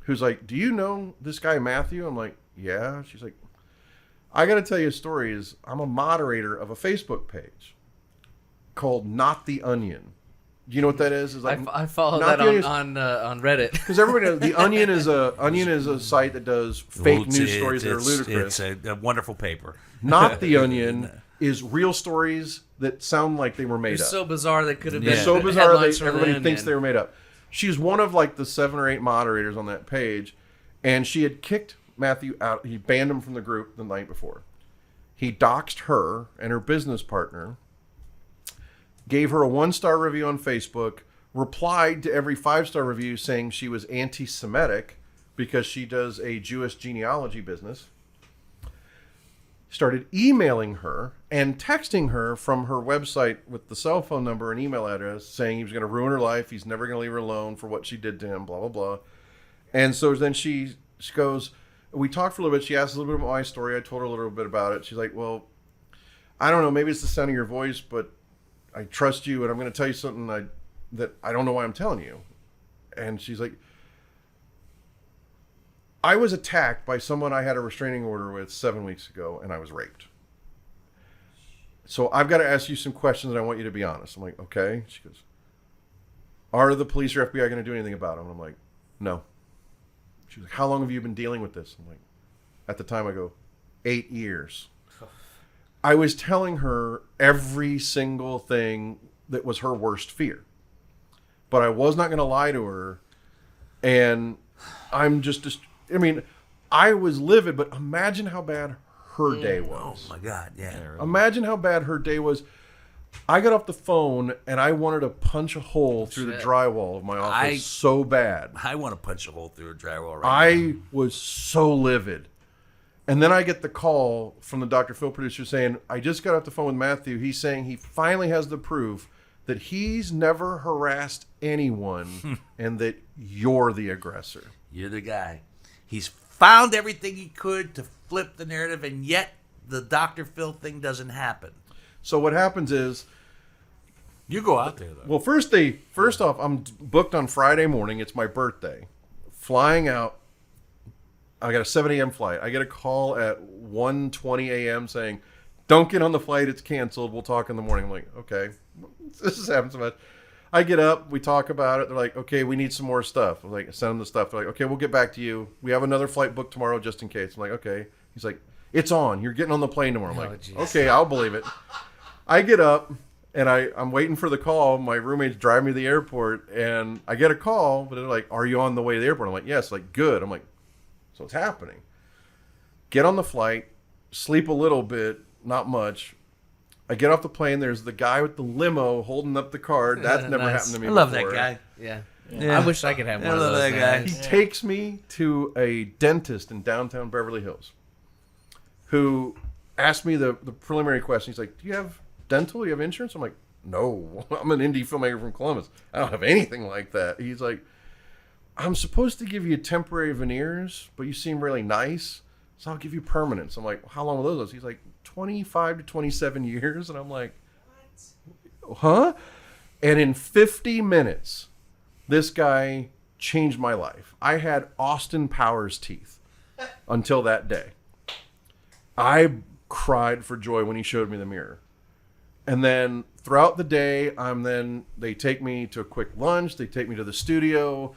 who's like, do you know this guy Matthew? I'm like, yeah. She's like, I got to tell you a story. I'm a moderator of a Facebook page called Not the Onion. Do you know what that is? It's like, I follow that on Reddit. Because everybody knows the Onion is a site that does fake news stories that are ludicrous. It's a wonderful paper. Not the Onion is real stories that sound like they were made up. So bizarre they could have been. So bizarre everybody thinks they were made up. She's one of like the 7 or 8 moderators on that page, and she had kicked Matthew out. He banned him from the group the night before. He doxed her and her business partner, gave her a 1-star review on Facebook, replied to every 5-star review saying she was anti-Semitic because she does a Jewish genealogy business, started emailing her and texting her from her website with the cell phone number and email address saying he was going to ruin her life, he's never going to leave her alone for what she did to him, blah, blah, blah. And so then she goes, we talked for a little bit, she asked a little bit about my story, I told her a little bit about it. She's like, well, I don't know, maybe it's the sound of your voice, but I trust you, and I'm going to tell you something that I don't know why I'm telling you. And she's like, I was attacked by someone I had a restraining order with 7 weeks ago, and I was raped. So I've got to ask you some questions, and I want you to be honest. I'm like, okay. She goes, are the police or FBI going to do anything about it? And I'm like, no. She's like, how long have you been dealing with this? I'm like, at the time I go, 8 years. I was telling her every single thing that was her worst fear. But I was not going to lie to her. And I'm I was livid, but imagine how bad her day was. Oh, my God, yeah. Imagine how bad her day was. I got off the phone, and I wanted to punch a hole through the drywall of my office so bad. I want to punch a hole through a drywall I was so livid. And then I get the call from the Dr. Phil producer saying, I just got off the phone with Matthew. He's saying he finally has the proof that he's never harassed anyone and that you're the aggressor. You're the guy. He's found everything he could to flip the narrative, and yet the Dr. Phil thing doesn't happen. So what happens is You go out there, though. Well, first off, I'm booked on Friday morning. It's my birthday. Flying out. I got a 7 a.m. flight. I get a call at 1:20 a.m. saying, "Don't get on the flight. It's canceled. We'll talk in the morning." I'm like, okay, this has happened so much. I get up. We talk about it. They're like, okay, we need some more stuff. I'm like, send them the stuff. They're like, okay, we'll get back to you. We have another flight booked tomorrow just in case. I'm like, okay. He's like, it's on. You're getting on the plane tomorrow. I'm like, geez. okay, I'll believe it. I get up. And I'm waiting for the call. My roommates drive me to the airport, and I get a call, but they're like, "Are you on the way to the airport?" I'm like, "Yes." Like, good. I'm like, so it's happening. Get on the flight, sleep a little bit, not much. I get off the plane. There's the guy with the limo holding up the card. That's never Nice. happened to me I love before. that guy. Yeah. I wish I could have one of love those. that man. guy. He takes me to a dentist in downtown Beverly Hills who asked me the preliminary question. He's like, "Do you have dental? Do you have insurance?" I'm like, "No, I'm an indie filmmaker from Columbus. I don't have anything like that." He's like, "I'm supposed to give you temporary veneers, but you seem really nice, so I'll give you permanents." I'm like, "How long will those?" He's like, 25 to 27 years. And I'm like, what? Huh? And in 50 minutes, this guy changed my life. I had Austin Powers teeth until that day. I cried for joy when he showed me the mirror. And then throughout the day, they take me to a quick lunch. They take me to the studio.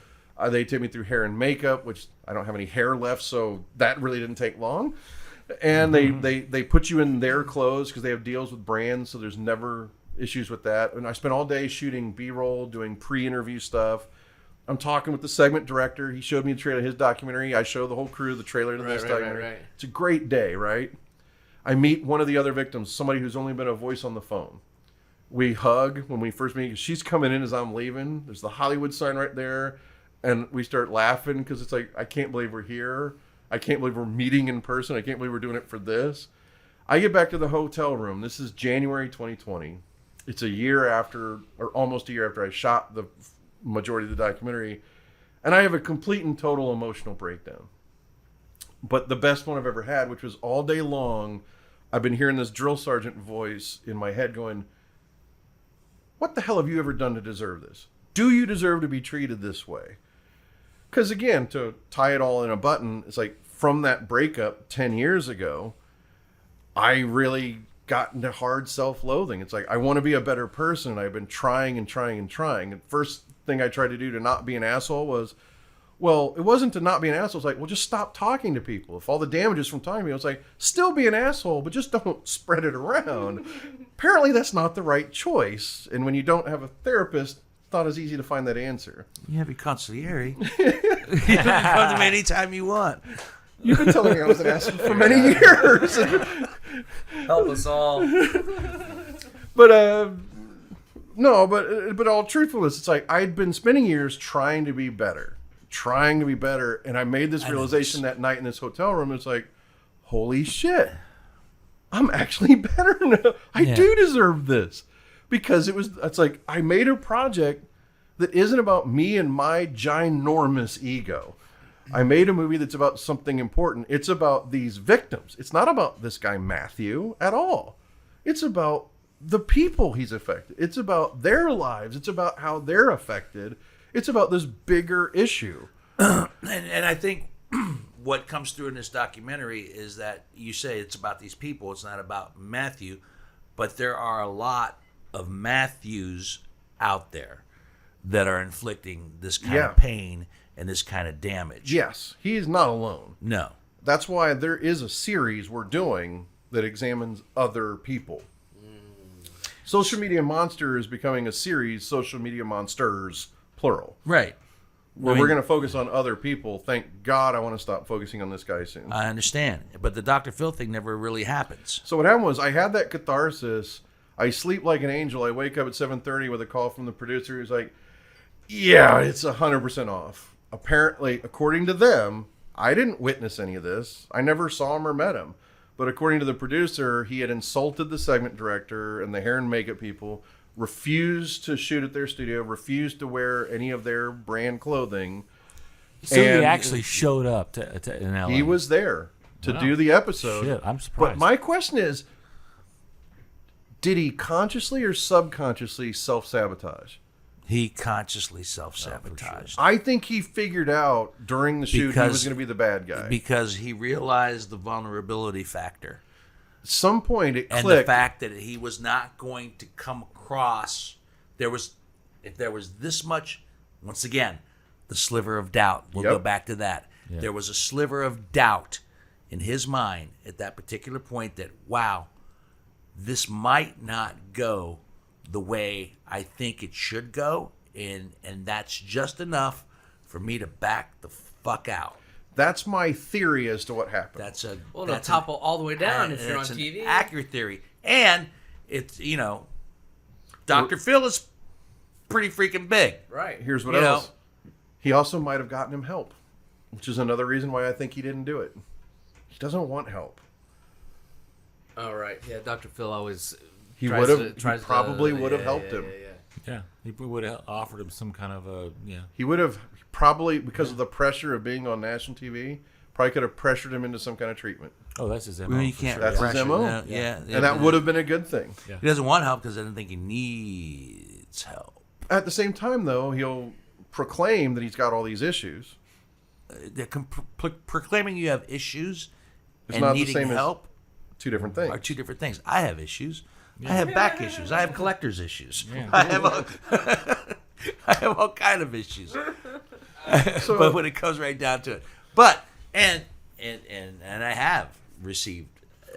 They take me through hair and makeup, which I don't have any hair left, so that really didn't take long. And they put you in their clothes because they have deals with brands, so there's never issues with that. And I spent all day shooting B-roll, doing pre-interview stuff. I'm talking with the segment director. He showed me the trailer of his documentary. I show the whole crew the trailer to this documentary. Right. It's a great day, right? I meet one of the other victims, somebody who's only been a voice on the phone. We hug when we first meet. She's coming in as I'm leaving. There's the Hollywood sign right there. And we start laughing because it's like, I can't believe we're here. I can't believe we're meeting in person. I can't believe we're doing it for this. I get back to the hotel room. This is January 2020. It's a year after, or almost a year after I shot the majority of the documentary. And I have a complete and total emotional breakdown. But the best one I've ever had, which was all day long, I've been hearing this drill sergeant voice in my head going, what the hell have you ever done to deserve this? Do you deserve to be treated this way? Because again, to tie it all in a button, it's like from that breakup 10 years ago, I really got into hard self-loathing. It's like, I want to be a better person. I've been trying and trying and trying. And first thing I tried to do to not be an asshole was, well, it wasn't to not be an asshole. It's like, well, just stop talking to people. If all the damage is from talking to people, it's like, still be an asshole, but just don't spread it around. Apparently that's not the right choice. And when you don't have a therapist, it's not as easy to find that answer. You have your consigliere. You can come to me anytime you want. You've been telling me I was an asshole for many years. Help us all. But no, but all truthfulness, it's like I'd been spending years trying to be better, and I made this realization that night in this hotel room. It's like, holy shit, I'm actually better now. I do deserve this, because it's like I made a project that isn't about me and my ginormous ego. I made a movie that's about something important. It's about these victims. It's not about this guy Matthew at all. It's about the people he's affected. It's about their lives. It's about how they're affected. It's about this bigger issue. And I think what comes through in this documentary is that you say it's about these people. It's not about Matthew, but there are a lot of Matthews out there that are inflicting this kind of pain and this kind of damage. Yes, he is not alone. No. That's why there is a series we're doing that examines other people. Social Media Monster is becoming a series, Social Media Monsters, plural. Right. Where we're going to focus on other people. Thank God I want to stop focusing on this guy soon. I understand. But the Dr. Phil thing never really happens. So what happened was I had that catharsis. I sleep like an angel. I wake up at 7:30 with a call from the producer who's like, yeah, it's 100% off. Apparently, according to them, I didn't witness any of this. I never saw him or met him. But according to the producer, he had insulted the segment director and the hair and makeup people, refused to shoot at their studio, refused to wear any of their brand clothing. So he actually showed up in LA. He was there to do the episode. Shit, I'm surprised. But my question is, Did he consciously or subconsciously self-sabotage? He consciously self-sabotaged. I think he figured out during the shoot he was going to be the bad guy. Because he realized the vulnerability factor. At some point it And clicked. the fact that he was not going to come across, if there was this much, once again, the sliver of doubt. We'll Yep. go back to that. Yeah. There was a sliver of doubt in his mind at that particular point that, wow, this might not go the way I think it should go, and that's just enough for me to back the fuck out. That's my theory as to what happened. That's a Well, it'll that's topple all the way down if you're on that's an TV. accurate theory, and it's Dr. Phil is pretty freaking big. Right. Here's what You know. else. He also might have gotten him help, which is another reason why I think he didn't do it. He doesn't want help. All right. Yeah, Dr. Phil always He tries would to- have. He tries to- probably would have yeah, helped yeah, him. yeah. Yeah, he would have offered him some kind of a He would have probably, because of the pressure of being on national TV, probably could have pressured him into some kind of treatment, Oh, that's his MO. Well, you for can't sure. That's his pressure. MO. No, yeah, and that would have been a good thing. Yeah. He doesn't want help because I don't think he needs help. At the same time, though, he'll proclaim that he's got all these issues. Proclaiming you have issues It's and not the needing same as help two different things. are two different things. I have issues. I have back issues. I have collector's issues. Yeah. I have all kind of issues. But when it comes right down to it, and I have received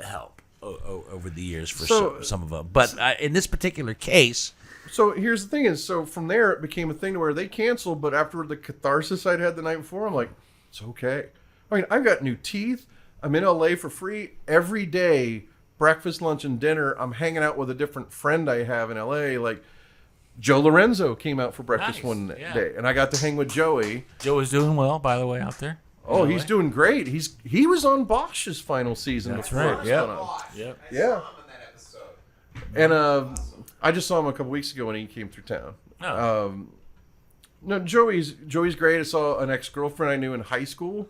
help over the years for some of them. But in this particular case, So here's the thing is, so from there it became a thing to where they canceled, but after the catharsis I'd had the night before, I'm like, it's okay. I mean, I've got new teeth. I'm in LA for free every day, breakfast, lunch, and dinner. I'm hanging out with a different friend I have in LA. Like Joe Lorenzo came out for breakfast Nice, one yeah. day, and I got to hang with Joey. Joe is doing well, by the way, out there. Oh, he's doing great. He was on Bosch's final season. That's before right, it yeah. went on. Yep. Yeah. And I just saw him a couple weeks ago when he came through town. Oh. No, Joey's great. I saw an ex-girlfriend I knew in high school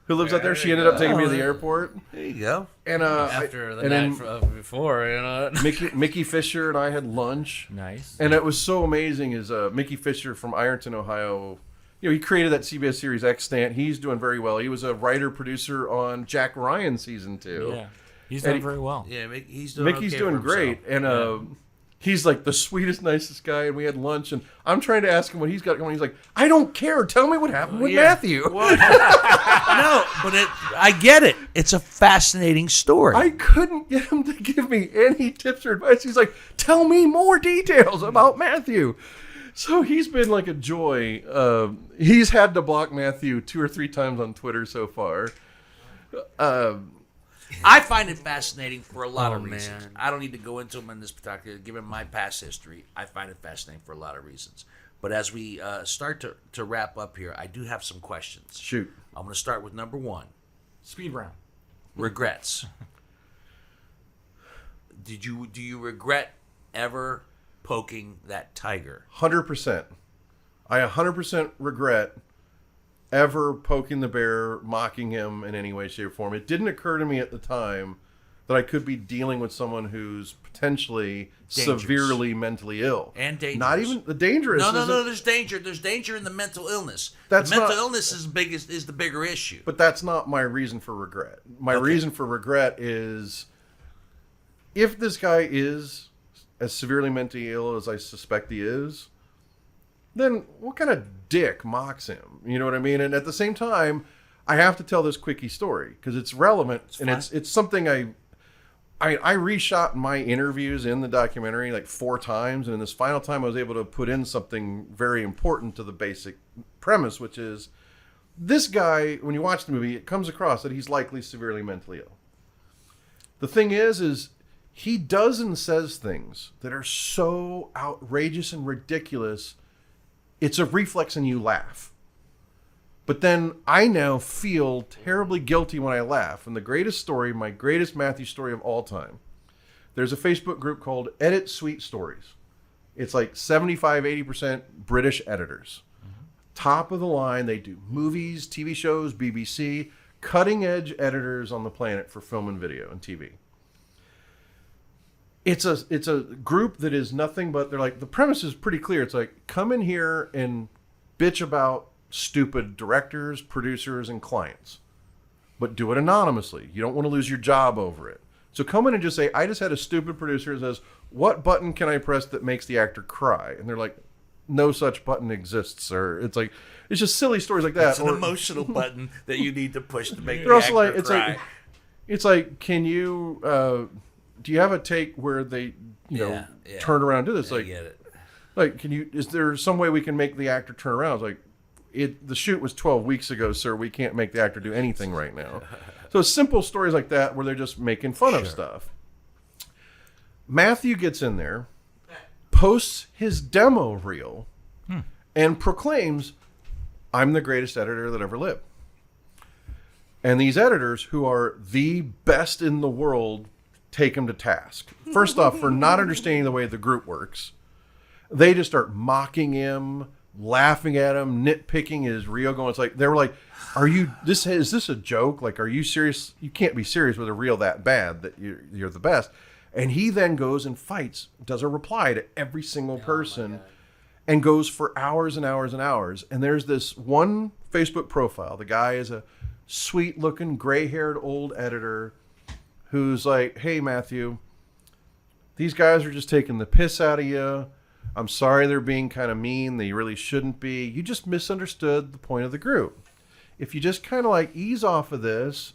who lives out there. She ended up taking me to the airport. there you go. And After the and night then before, you know. Mickey Fisher and I had lunch. Nice. And it was so amazing. Is Mickey Fisher from Ironton, Ohio? He created that CBS series Extant. He's doing very well. He was a writer producer on Jack Ryan season 2. Yeah. He's And done very well. Yeah, he's doing Mickey's okay doing for great, himself. and he's like the sweetest, nicest guy. And we had lunch, and I'm trying to ask him what he's got going. He's like, "I don't care. Tell me what happened with Yeah. Matthew." No, but I get it. It's a fascinating story. I couldn't get him to give me any tips or advice. He's like, "Tell me more details about Matthew." So he's been like a joy. He's had to block Matthew 2 or 3 times on Twitter so far. I find it fascinating for a lot of Oh, reasons. man. I don't need to go into them in this particular, given my past history. I find it fascinating for a lot of reasons. But as we start to wrap up here, I do have some questions. Shoot. I'm going to start with number 1. Speed round. Regrets. Do you regret ever poking that tiger? 100%. I 100% regret ever poking the bear, mocking him in any way, shape, or form. It didn't occur to me at the time that I could be dealing with someone who's potentially Dangerous. severely mentally ill. And dangerous. Not even the dangerous. No, isn't- there's danger. There's danger in the mental illness. That's the mental not- illness is the bigger issue. But that's not my reason for regret. My Okay. reason for regret is if this guy is as severely mentally ill as I suspect he is, then what kind of dick mocks him? You know what I mean? And at the same time, I have to tell this quickie story because it's relevant and it's something I reshot my interviews in the documentary like 4 times, and in this final time I was able to put in something very important to the basic premise, which is this guy, when you watch the movie, it comes across that he's likely severely mentally ill. The thing is he does and says things that are so outrageous and ridiculous, it's a reflex and you laugh. But then I now feel terribly guilty when I laugh. And the greatest story, my greatest Matthew story of all time, there's a Facebook group called Edit Sweet Stories. It's like 75-80% British editors. Top of the line. They do movies, TV shows, BBC, cutting edge editors on the planet for film and video and TV. it's a group that is nothing but, they're like, the premise is pretty clear. It's like, come in here and bitch about stupid directors, producers, and clients, but do it anonymously. You don't want to lose your job over it. So come in and just say, I just had a stupid producer that says, what button can I press that makes the actor cry? And they're like, no such button exists, sir. It's like, it's just silly stories like that. It's an emotional button that you need to push to make the they're also actor like, it's cry. like, it's like, can you, do you have a take where they, turn around and do this? I Like, get it. like, is there some way we can make the actor turn around? It's like, the shoot was 12 weeks ago, sir. We can't make the actor do anything right now. So simple stories like that where they're just making fun of stuff. Matthew gets in there, posts his demo reel, and proclaims, I'm the greatest editor that ever lived. And these editors, who are the best in the world, take him to task. First off, for not understanding the way the group works. They just start mocking him, laughing at him, nitpicking his reel, going, it's like, they were like, is this a joke? Like, are you serious? You can't be serious with a reel that bad that you're the best. And he then goes and fights, does a reply to every single person, and goes for hours and hours and hours. And there's this one Facebook profile. The guy is a sweet-looking, gray-haired old editor who's like, hey, Matthew, these guys are just taking the piss out of you. I'm sorry they're being kind of mean. They really shouldn't be. You just misunderstood the point of the group. If you just kind of like ease off of this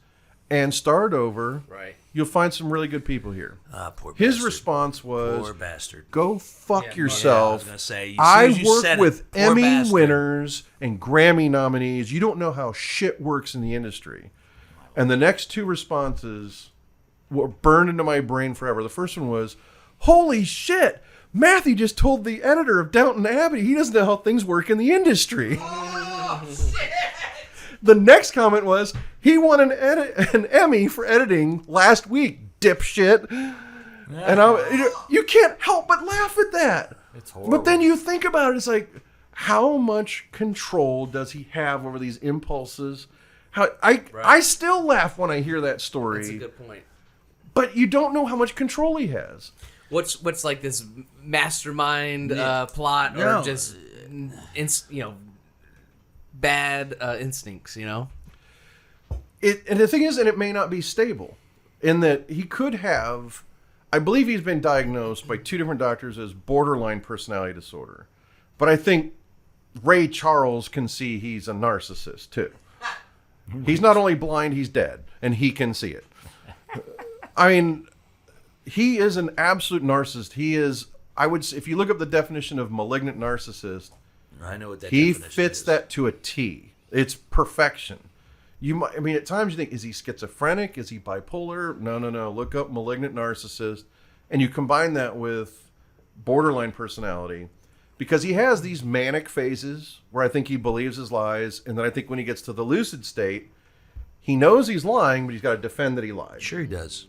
and start over, Right. you'll find some really good people here. Poor His bastard. response was, Poor bastard. go fuck I was yourself. gonna say, as I soon as you work said it, with poor Emmy bastard. winners and Grammy nominees. You don't know how shit works in the industry. And the next two responses were burned into my brain forever. The first one was, holy shit, Matthew just told the editor of Downton Abbey he doesn't know how things work in the industry. The next comment was, he won an Emmy for editing last week, dipshit. And you can't help but laugh at that. It's horrible. But then you think about it, it's like, how much control does he have over these impulses? I still laugh when I hear that story. That's a good point. But you don't know how much control he has. What's like this mastermind plot, No. or just bad instincts? And the thing is, and it may not be stable, in that he could have, I believe he's been diagnosed by 2 different doctors as borderline personality disorder. But I think Ray Charles can see he's a narcissist too. He's not only blind, he's dead, and he can see it. I mean, he is an absolute narcissist. He is, if you look up the definition of malignant narcissist, I know what that he definition fits is. that to a T. It's perfection. At times you think, is he schizophrenic? Is he bipolar? No. Look up malignant narcissist, and you combine that with borderline personality, because he has these manic phases where I think he believes his lies, and then I think when he gets to the lucid state, he knows he's lying, but he's got to defend that he lied. Sure he does.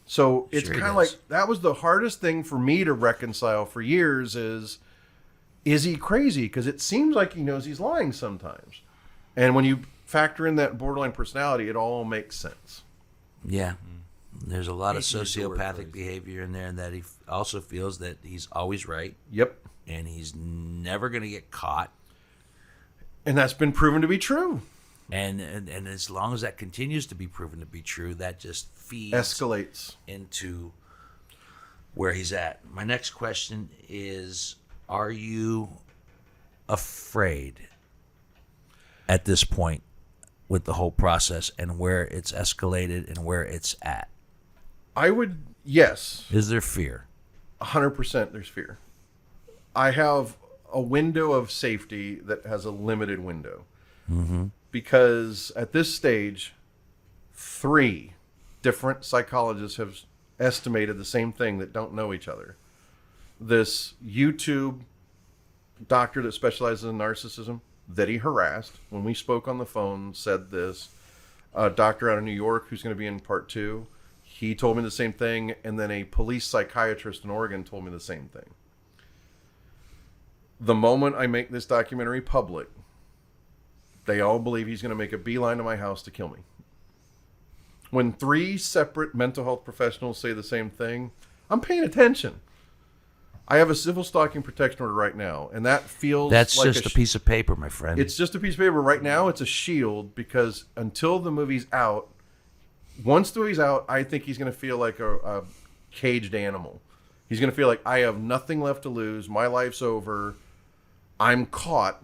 So it's Sure he kind of does. like, that was the hardest thing for me to reconcile for years is he crazy? Because it seems like he knows he's lying sometimes. And when you factor in that borderline personality, it all makes sense. Yeah. There's a lot of Hate to use the word sociopathic crazy. behavior in there, and that he also feels that he's always right, Yep. and he's never going to get caught. And that's been proven to be true. And as long as that continues to be proven to be true, that just feeds Escalates. into where he's at. My next question is, are you afraid at this point with the whole process and where it's escalated and where it's at? I would, yes, Is there fear? 100% there's fear. I have a window of safety that has a limited window. Because at this stage, 3 different psychologists have estimated the same thing that don't know each other. This YouTube doctor that specializes in narcissism that he harassed, when we spoke on the phone, said this. A doctor out of New York who's going to be in part 2, he told me the same thing. And then a police psychiatrist in Oregon told me the same thing. The moment I make this documentary public, they all believe he's going to make a beeline to my house to kill me. When 3 separate mental health professionals say the same thing, I'm paying attention. I have a civil stalking protection order right now, and that feels That's like just a piece of paper, my friend. It's just a piece of paper. Right now, it's a shield because until the movie's out, once the movie's out, I think he's going to feel like a caged animal. He's going to feel like, I have nothing left to lose. My life's over. I'm caught.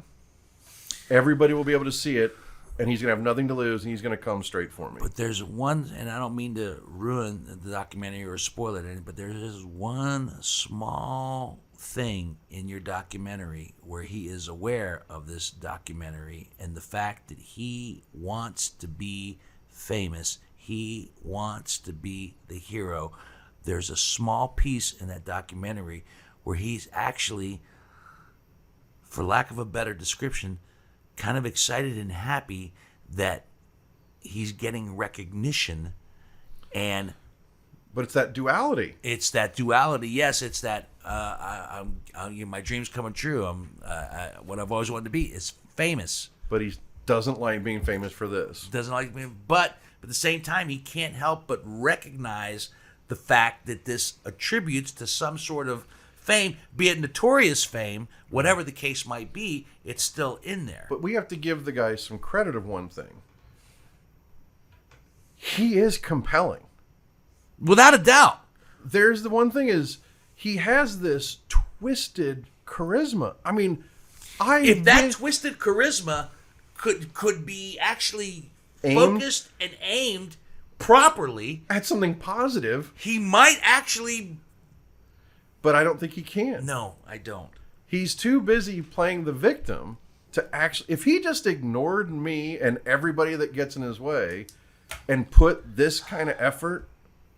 Everybody will be able to see it, and he's going to have nothing to lose, and he's going to come straight for me. But there's one, and I don't mean to ruin the documentary or spoil it, but there's one small thing in your documentary where he is aware of this documentary and the fact that he wants to be famous. He wants to be the hero. There's a small piece in that documentary where he's actually, for lack of a better description, kind of excited and happy that he's getting recognition. But it's that duality. It's that duality. Yes, it's that my dream's coming true. What I've always wanted to be is famous. But he doesn't like being famous for this. Doesn't like being, but at the same time, he can't help but recognize the fact that this attributes to some sort of fame, be it notorious fame, whatever the case might be, it's still in there. But we have to give the guy some credit of one thing. He is compelling. Without a doubt. There's the one thing is he has this twisted charisma. I mean, if that twisted charisma could be actually focused and aimed properly at something positive, he might actually. But I don't think he can. No, I don't. He's too busy playing the victim to actually. If he just ignored me and everybody that gets in his way and put this kind of effort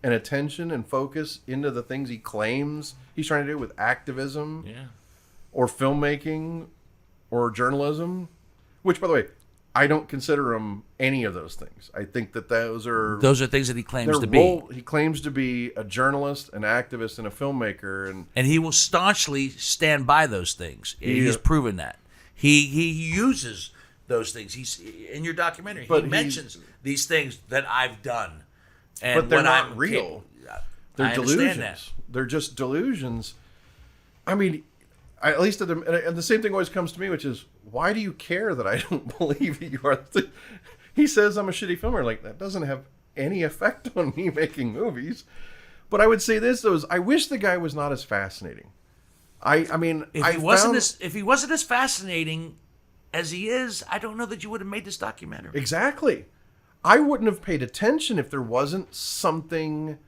and attention and focus into the things he claims he's trying to do with activism or filmmaking or journalism, which, by the way, I don't consider him any of those things. I think that those are things that he claims to be. He claims to be a journalist, an activist, and a filmmaker, and he will staunchly stand by those things. He's proven that. He uses those things. He's in your documentary. He mentions these things that I've done, but they're not real. They're delusions. That. They're just delusions. I mean, at least and the same thing always comes to me, which is, why do you care that I don't believe you are? He says I'm a shitty filmer. Like, that doesn't have any effect on me making movies. But I would say this, though, is I wish the guy was not as fascinating. I mean, if he wasn't as fascinating as he is, I don't know that you would have made this documentary. Exactly. I wouldn't have paid attention if there wasn't something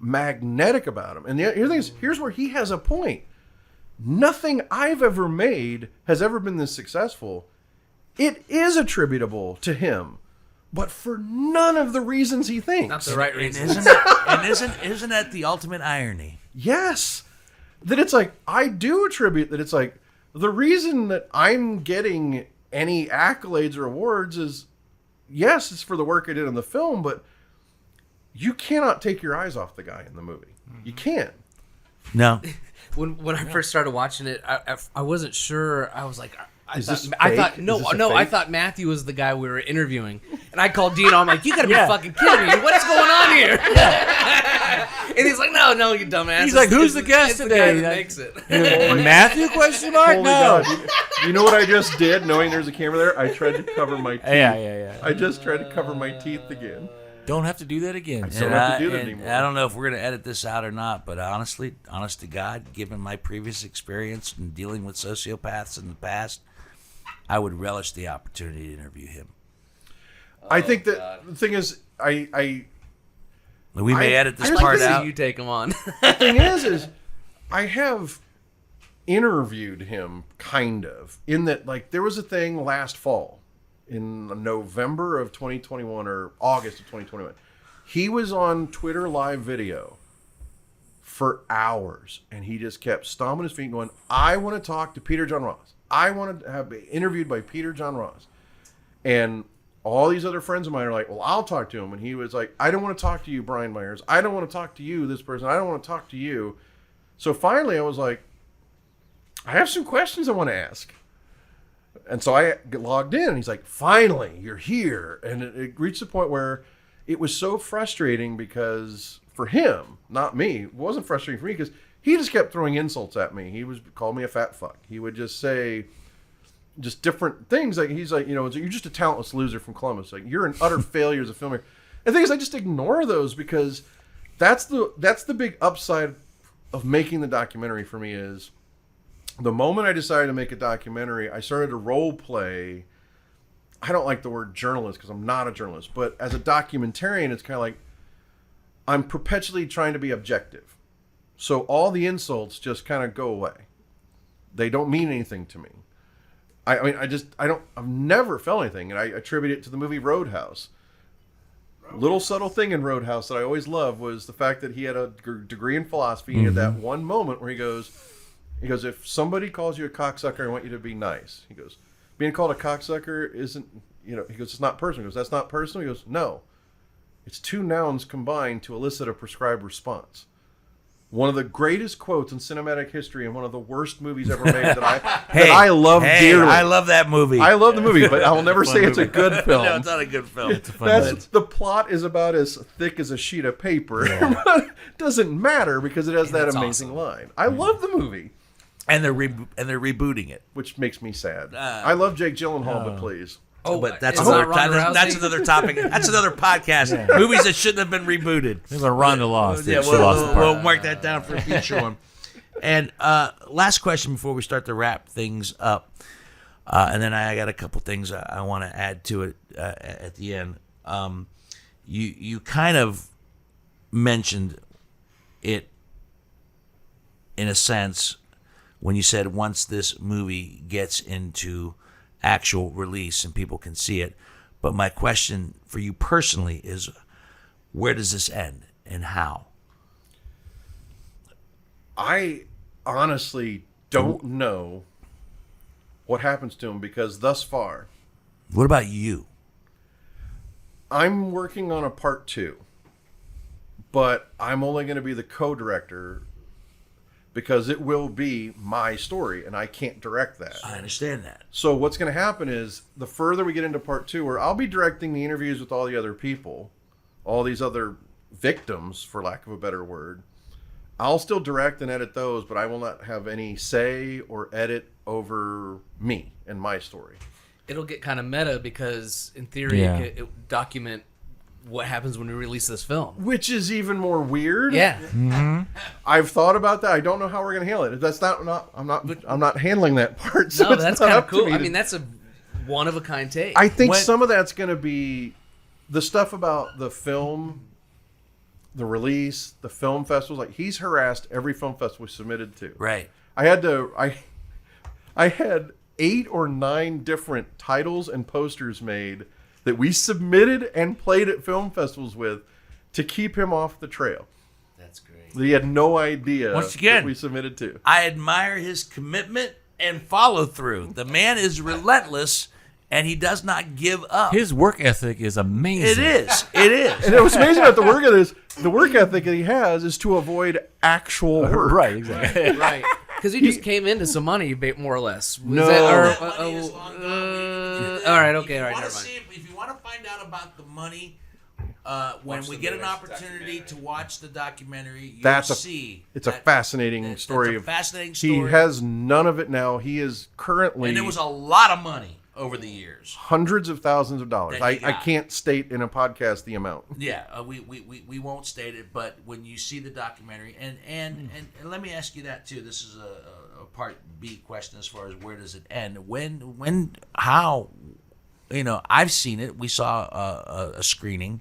magnetic about him. And the other thing is, here's where he has a point. Nothing I've ever made has ever been this successful. It is attributable to him, but for none of the reasons he thinks. Not the right reasons. Isn't that the ultimate irony? Yes. That it's like, I do attribute that it's like, the reason that I'm getting any accolades or awards is, yes, it's for the work I did in the film, but you cannot take your eyes off the guy in the movie. You can't. No. When I first started watching it, I wasn't sure. I was like, I thought Matthew was the guy we were interviewing, and I called Dino. I'm like, you gotta be fucking kidding me! What's going on here? And he's like, no, you dumbass. He's like, who's the guest today? The guy that makes it. Matthew? Question mark? Holy God. You know what I just did, knowing there's a camera there? I tried to cover my teeth. Yeah. I just tried to cover my teeth again. Don't have to do that again. I don't have to do that anymore. I don't know if we're going to edit this out or not, but honest to God, given my previous experience in dealing with sociopaths in the past, I would relish the opportunity to interview him. I think that the thing is, we may edit this part out. You take him on. The thing is I have interviewed him, kind of, in that, like, there was a thing last fall in November of 2021 or August of 2021. He was on Twitter live video for hours, and he just kept stomping his feet going, I want to talk to Peter John Ross. I want to have been interviewed by Peter John Ross. And all these other friends of mine are like, well, I'll talk to him. And he was like, I don't want to talk to you, Brian Myers. I don't want to talk to you, this person. I don't want to talk to you. So finally I was like, I have some questions I want to ask. And so I logged in, and he's like, finally, you're here. And it reached the point where it was so frustrating because for him, not me. It wasn't frustrating for me because he just kept throwing insults at me. He called me a fat fuck. He would just say just different things. Like he's like, you're just a talentless loser from Columbus. Like you're an utter failure as a filmmaker. And the thing is, I just ignore those because that's the big upside of making the documentary for me is the moment I decided to make a documentary, I started to role play. I don't like the word journalist because I'm not a journalist, but as a documentarian, it's kind of like I'm perpetually trying to be objective. So all the insults just kind of go away. They don't mean anything to me. I've never felt anything, and I attribute it to the movie Roadhouse. Little subtle thing in Roadhouse that I always loved was the fact that he had a degree in philosophy. He had that one moment where he goes, if somebody calls you a cocksucker, I want you to be nice. He goes, being called a cocksucker isn't, he goes, it's not personal. He goes, that's not personal. He goes, no. It's two nouns combined to elicit a prescribed response. One of the greatest quotes in cinematic history and one of the worst movies ever made that I love dearly. I love that movie. I love the movie, but I will never say it's a good film. No, it's not a good film. It's a fun movie. The plot is about as thick as a sheet of paper. But it doesn't matter because it has that amazing line. I love the movie. And they're rebooting it, which makes me sad. I love Jake Gyllenhaal, but please. Oh, but that's is another that Ronda that's Rousey? another topic. That's another podcast. Movies that shouldn't have been rebooted. There's a Ronda lost. Yeah, She lost the part. we'll mark that down for a future one. And last question before we start to wrap things up, and then I got a couple things I want to add to it at the end. You kind of mentioned it in a sense when you said once this movie gets into actual release and people can see it. But my question for you personally is, where does this end and how? I honestly don't know what happens to him because thus far, What about you? I'm working on a part 2, but I'm only going to be the co-director because it will be my story and I can't direct that. I understand that. So what's going to happen is the further we get into part 2, where I'll be directing the interviews with all the other people, all these other victims, for lack of a better word, I'll still direct and edit those, but I will not have any say or edit over me and my story. It'll get kind of meta because, in theory, Yeah. it could document what happens when we release this film. Which is even more weird. Yeah. I've thought about that. I don't know how we're going to handle it. That's not I'm not handling that part. So No, it's that's not kind of up to cool. me I to- mean, that's a one-of-a-kind take. I think When- some of that's going to be the stuff about the film, the release, the film festivals. Like he's harassed every film festival we submitted to. Right. I had 8 or 9 different titles and posters made that we submitted and played at film festivals with to keep him off the trail. That's great. He had no idea Once again, what we submitted to. I admire his commitment and follow through. The man is relentless and he does not give up. His work ethic is amazing. It is. It is. And what's amazing about the work ethic that he has is to avoid actual work. Right, exactly. Right. Because he just came into some money, more or less. Was No. that- or- Money is long gone. all right, okay, all right, If never mind. if you want to find out about the money, when we get an opportunity to watch the documentary, you'll see. It's a fascinating story. It's a fascinating story. He has none of it now. He is currently and it was a lot of money over the years. hundreds of thousands of dollars. That he I got. can't state in a podcast the amount. Yeah, we won't state it, but when you see the documentary, and let me ask you that too. This is a part B question as far as where does it end? When, how? I've seen it. We saw a screening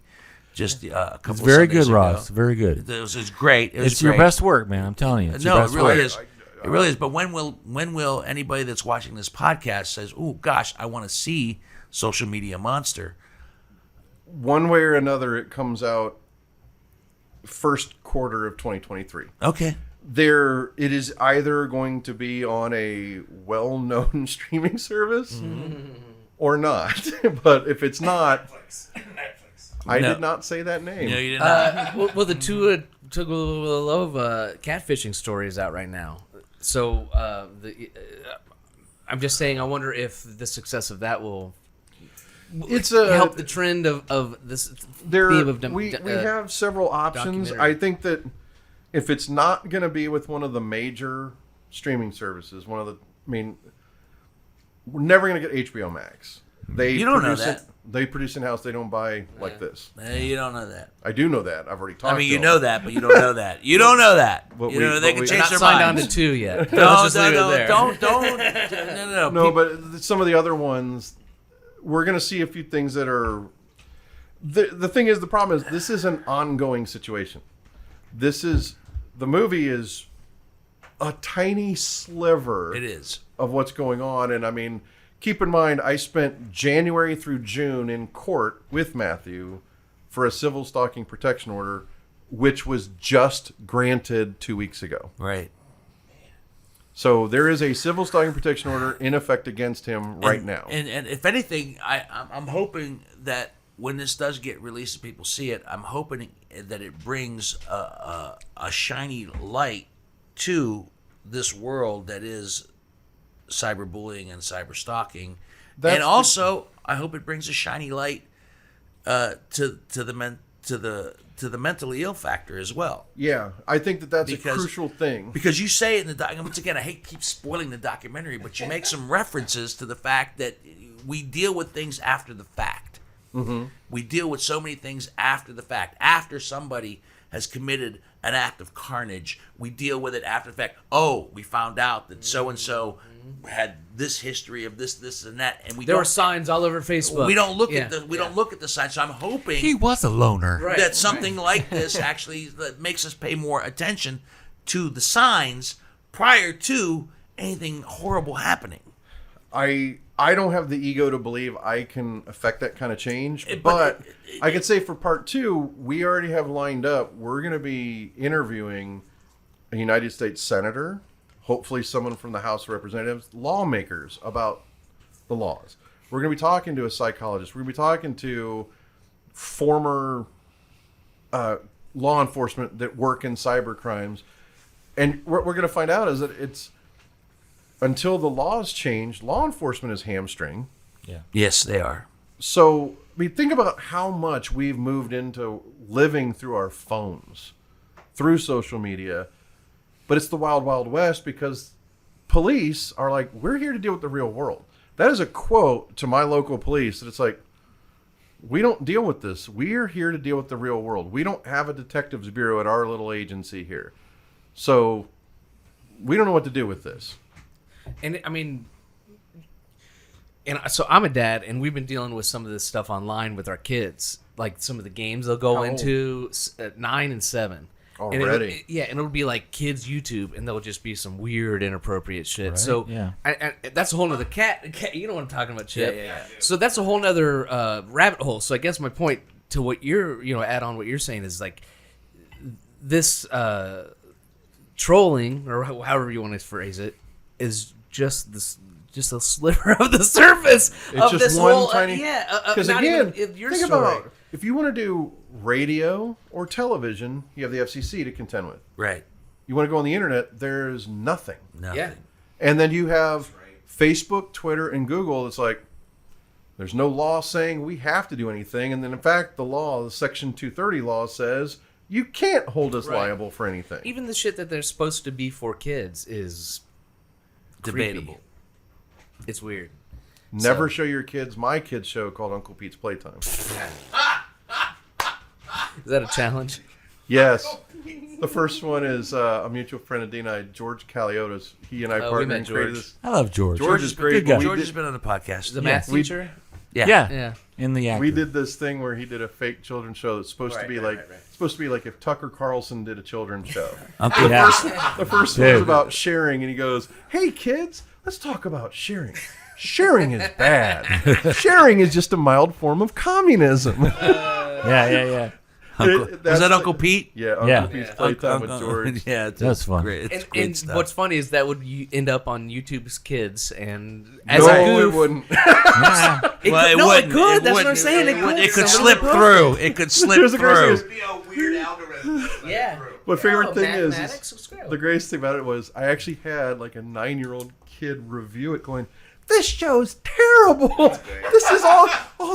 just a couple. It's very Sundays good, ago. Ross. Very good. It was great. It was It's your great. best work, man. I'm telling you. It's your No, it best really work. is. It really is. But when will anybody that's watching this podcast says, "Oh gosh, I want to see Social Media Monster"? One way or another, it comes out first quarter of 2023. Okay. It is either going to be on a well-known streaming service or not. But if it's not, I No. did not say that name. No, you did not. Well, the Tugalova catfishing story is out right now. So I'm just saying, I wonder if the success of that will It's a help the trend of this there. theme of We have several options. documentary. I think that if it's not going to be with one of the major streaming services, we're never going to get HBO Max. You don't know that. They produce in house. They don't buy like this. You don't know that. I do know that. I've already talked. I mean, to you them. know that, but you don't know that. You don't know that. But You know, they can We're change not their signed on minds. to 2 yet. No, Let's just leave it no, there. don't. No. No, but some of the other ones, we're going to see a few things that are. The thing is, the problem is, this is an ongoing situation. The movie is a tiny sliver. It is. Of what's going on, and I mean, keep in mind, I spent January through June in court with Matthew for a civil stalking protection order, which was just granted 2 weeks ago. Right. So there is a civil stalking protection order in effect against him right now. And if anything, I'm hoping that when this does get released and people see it, I'm hoping that it brings a shiny light to this world that is cyberbullying and cyber stalking. And also, I hope it brings a shiny light to the mentally ill factor as well. Yeah, I think that's a crucial thing. Because you say in the documentary, once again, I hate to keep spoiling the documentary, but you make some references to the fact that we deal with things after the fact. Mm-hmm. We deal with so many things after the fact. After somebody has committed an act of carnage, we deal with it after the fact. Oh, we found out that so-and-so had this history of this, and that, and There were signs all over Facebook. We don't look at don't look at the signs. So I'm hoping He was a loner. Right. that something like this actually that makes us pay more attention to the signs prior to anything horrible happening. I don't have the ego to believe I can affect that kind of change, but I could say for part 2, we already have lined up. We're going to be interviewing a United States senator, hopefully someone from the House of Representatives, lawmakers about the laws. We're going to be talking to a psychologist. We're going to be talking to former law enforcement that work in cyber crimes. And what we're going to find out is that it's until the laws change, law enforcement is hamstring. Yeah. Yes, they are. So, I mean, think about how much we've moved into living through our phones, through social media. But it's the wild, wild west because police are like, we're here to deal with the real world. That is a quote to my local police that it's like, we don't deal with this. We are here to deal with the real world. We don't have a detectives bureau at our little agency here. So we don't know what to do with this. And I mean, and so I'm a dad, and we've been dealing with some of this stuff online with our kids, like some of the games they'll go into at 9 and 7. Already. And it'll be like kids YouTube, and there'll just be some weird, inappropriate shit. Right, So yeah. I, that's a whole nother cat. You know what I'm talking about, Chip. Yeah. So that's a whole nother rabbit hole. So I guess my point to what you're, add on what you're saying is like this trolling, or however you want to phrase it, is just a sliver of the surface of It's just this one whole tiny. Because again, your think story. about if you want to do radio or television, you have the FCC to contend with. Right. You want to go on the internet, there's nothing. Nothing. Yeah. And then you have Facebook, Twitter, and Google. It's like there's no law saying we have to do anything. And then, in fact, the Section 230 law says you can't hold us liable for anything. Even the shit that they're supposed to be for kids is Debatable. creepy. It's weird. Never show your kids my kids' show called Uncle Pete's Playtime. Is that a challenge? Yes. The first one is a mutual friend of Dina, and I, George Caliotis. He and I we partnered met and created George. this. I love George. George is great. Good guy. We George did- has been on the podcast. The math we- teacher? Yeah. Yeah. In the actor. We did this thing where he did a fake children's show that's supposed to be supposed to be like if Tucker Carlson did a children's show. Yeah. The first one was about sharing, and he goes, "Hey kids, let's talk about sharing. Sharing is bad. Sharing is just a mild form of communism." Yeah. Was that Uncle Pete? Yeah, Uncle Yeah. Pete's Playtime with George. Yeah, it's That's fun. Great. It's And, great and stuff. what's funny is that would end up on YouTube's Kids, and as No, a goof, it wouldn't. it could. That's what I'm saying. It could Somebody slip would post through. It could slip Here's the great through. thing Be a weird algorithm. Yeah. My favorite Oh, thing is mathematics, let's go. the greatest thing about it was I actually had like a 9-year-old kid review it, going, this show's terrible. This is all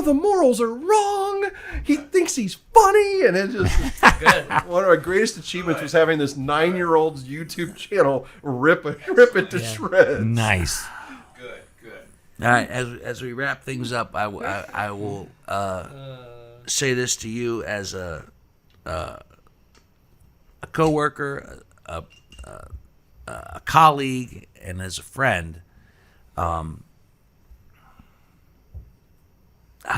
the morals are wrong. He thinks he's funny, and it just one of our greatest achievements was having this 9-year-old's YouTube channel rip it to shreds. Nice. All right, as we wrap things up, I will say this to you as a coworker, a colleague, and as a friend. How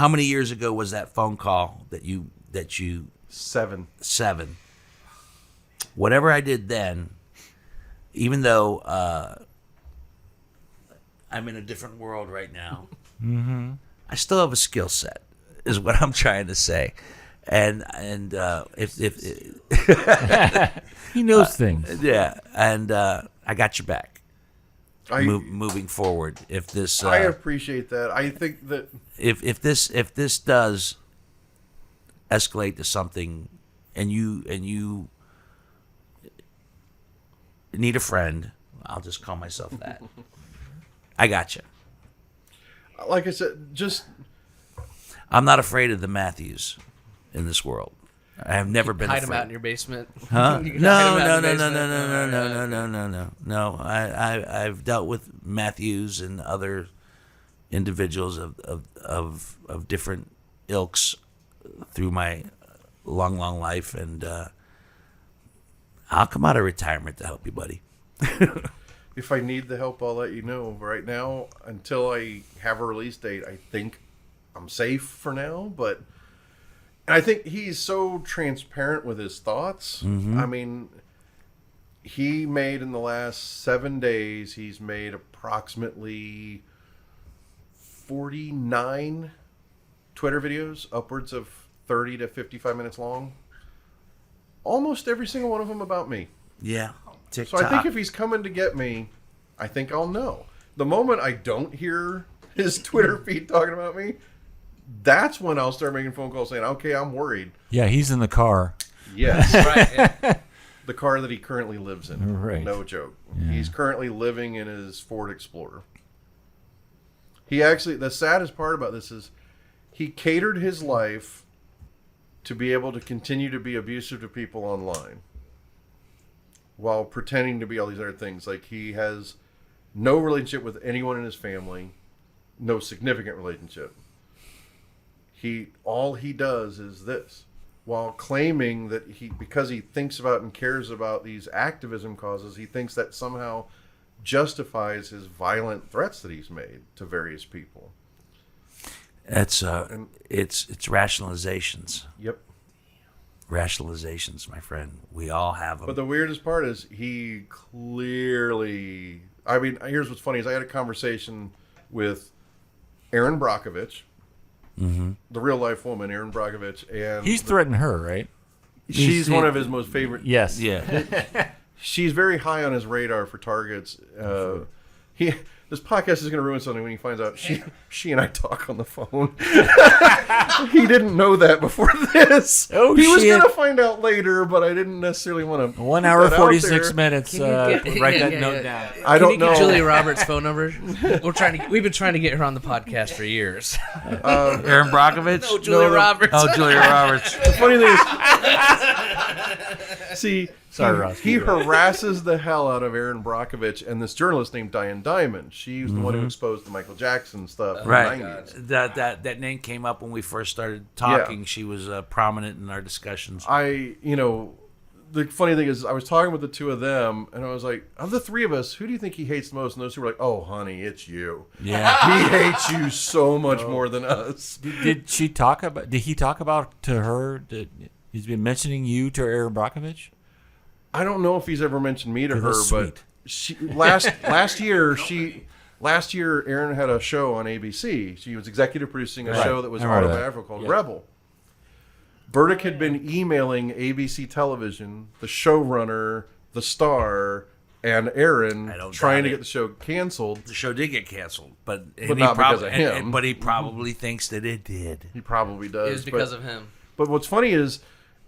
many years ago was that phone call that you 7. 7? Whatever I did then, even though I'm in a different world right now, I still have a skill set, is what I'm trying to say. And if He knows things. yeah, and I got your back. Moving forward, if this I appreciate that. I think that if this does escalate to something, and you need a friend, I'll just call myself that. I got you. like I said, just I'm not afraid of the Matthews in this world. I have never been Hide afraid. them out in your basement. Huh? You can No, hide 'em out no, in no, the no, no, basement. no, no, no, no, no, no, no. I've dealt with Matthews and other individuals of different ilks through my long life, and I'll come out of retirement to help you, buddy. if I need the help, I'll let you know. Right now, until I have a release date, I think I'm safe for now. But I think he's so transparent with his thoughts. I mean, he made in the last 7 days, he's made approximately 49 Twitter videos, upwards of 30 to 55 minutes long. Almost every single one of them about me. Yeah. So I think if he's coming to get me, I think I'll know. The moment I don't hear his Twitter feed talking about me, that's when I'll start making phone calls saying, okay, I'm worried. Yeah, he's in the car. Yes. Right. Yeah. The car that he currently lives in. Right. No joke. Yeah. He's currently living in his Ford Explorer. He actually, the saddest part about this is he catered his life to be able to continue to be abusive to people online while pretending to be all these other things. Like, he has no relationship with anyone in his family, no significant relationship. All he does is this, while claiming that because he thinks about and cares about these activism causes, he thinks that somehow justifies his violent threats that he's made to various people. it's rationalizations. Yep. Rationalizations, my friend. We all have them. But the weirdest part is he clearly, I mean, here's what's funny is I had a conversation with Erin Brockovich, the real life woman, Erin Brockovich, and He's threatened her, right? she's one of his most favorite. Yes. yeah. She's very high on his radar for targets. This podcast is going to ruin something when he finds out she and I talk on the phone. He didn't know that before this. Oh, he was shit. going to find out later, but I didn't necessarily want to. 1 hour 46 minutes. Write that yeah, note yeah. down. I Can don't you get know. Julia Roberts' phone number? We've been trying to get her on the podcast for years. Aaron Brockovich? No, Julia Roberts. Oh, Julia Roberts. The funny thing is, see, Sorry, Ross. he harasses the hell out of Erin Brockovich and this journalist named Diane Diamond. She was the one who exposed the Michael Jackson stuff in Right. the 90s. That name came up when we first started talking. She was prominent in our discussions. The funny thing is, I was talking with the two of them, and I was like, of the three of us, who do you think he hates the most? And those two were like, oh, honey, it's you. Yeah. He hates you so much more than us. Did he talk about to her? He's been mentioning you to Erin Brockovich? I don't know if he's ever mentioned me to her, That's but last year, Erin had a show on ABC. She was executive producing a show that was I remember that. autobiographical called Rebel. Burdick had been emailing ABC Television, the showrunner, the star, and Erin trying to get the show canceled. The show did get canceled, but not because of him. But he probably thinks that it did. He probably does. It was because of him. But what's funny is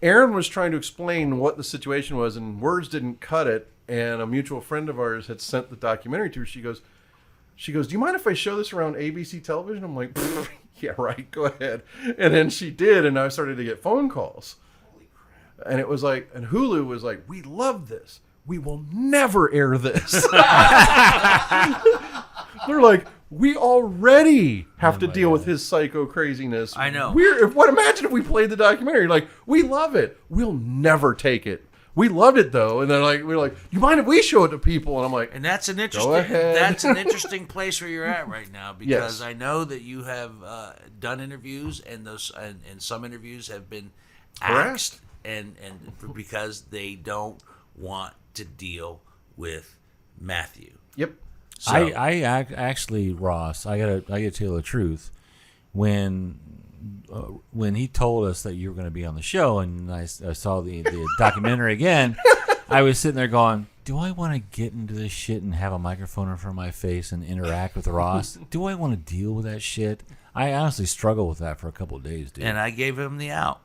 Erin was trying to explain what the situation was, and words didn't cut it. And a mutual friend of ours had sent the documentary to her. She goes, She goes, do you mind if I show this around ABC television? I'm like, yeah, right, go ahead. And then she did, and I started to get phone calls. Holy crap. And it was like, and Hulu was like, we love this. We will never air this. They're like, we already have to deal with his psycho craziness. I know. Imagine if we played the documentary. Like, we love it. We'll never take it. We loved it though, and then we're like, you mind if we show it to people? And I'm like, and that's an go interesting. ahead. That's an interesting place where you're at right now, because Yes. I know that you have done interviews, and those and some interviews have been Harassed. axed, and because they don't want to deal with Matthew. yep. So, Actually, Ross, I gotta tell you the truth. When he told us that you were going to be on the show, and I saw the documentary again, I was sitting there going, do I want to get into this shit and have a microphone in front of my face and interact with Ross? Do I want to deal with that shit? I honestly struggled with that for a couple of days, dude. and I gave him the out.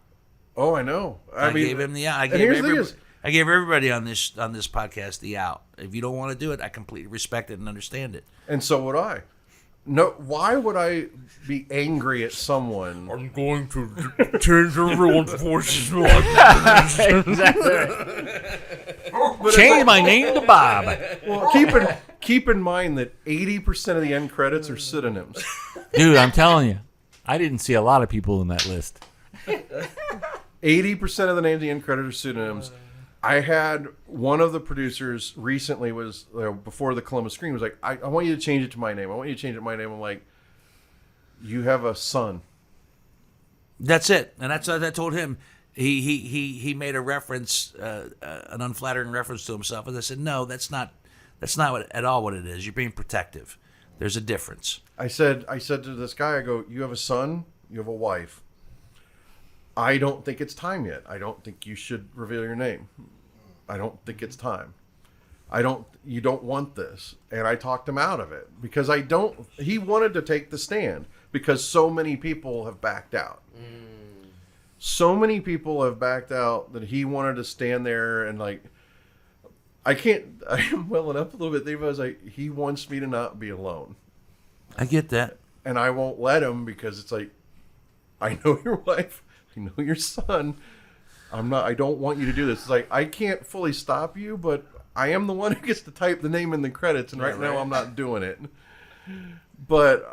Oh, I know. I gave him the out. and here's the thing is, I gave everybody on this podcast the out. If you don't want to do it, I completely respect it and understand it. and so would I. No, why would I be angry at someone? I'm going to change everyone's voices. Change my name to Bob. Well, keep in mind that 80% of the end credits are pseudonyms. Dude, I'm telling you, I didn't see a lot of people in that list. 80% of the names of the end credits are pseudonyms. I had one of the producers recently was before the Columbus screening was like, I want you to change it to my name. I want you to change it to my name. I'm like, you have a son. That's it, and that's what I told him. He made a reference, an unflattering reference to himself, and I said, no, that's not at all what it is. You're being protective. There's a difference. I said to this guy, I go, you have a son, you have a wife. I don't think it's time yet. I don't think you should reveal your name. I don't think it's time. You don't want this. And I talked him out of it because he wanted to take the stand because so many people have backed out. So many people have backed out that he wanted to stand there and I am welling up a little bit. I was like, he wants me to not be alone. I get that. And I won't let him because it's like, I know your wife, I know your son. I don't want you to do this. It's like, I can't fully stop you, but I am the one who gets to type the name in the credits, and right now I'm not doing it. But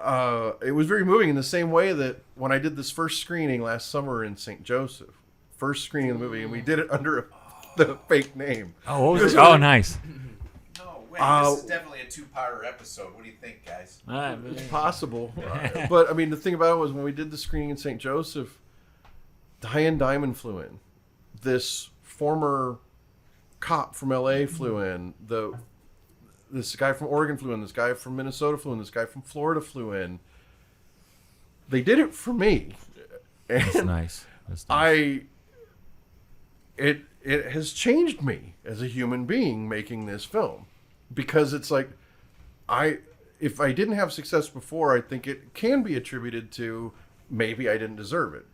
it was very moving in the same way that when I did this first screening last summer in St. Joseph, first screening of the movie, and we did it under the fake name. Oh, what was it? Oh, nice. No way. This is definitely a two-parter episode. What do you think, guys? It's possible. But, I mean, the thing about it was when we did the screening in St. Joseph, Diane Dimond flew in. This former cop from L.A. flew in. This guy from Oregon flew in. This guy from Minnesota flew in. This guy from Florida flew in. They did it for me. And That's nice. That's nice. It has changed me as a human being making this film, because it's like if I didn't have success before, I think it can be attributed to maybe I didn't deserve it.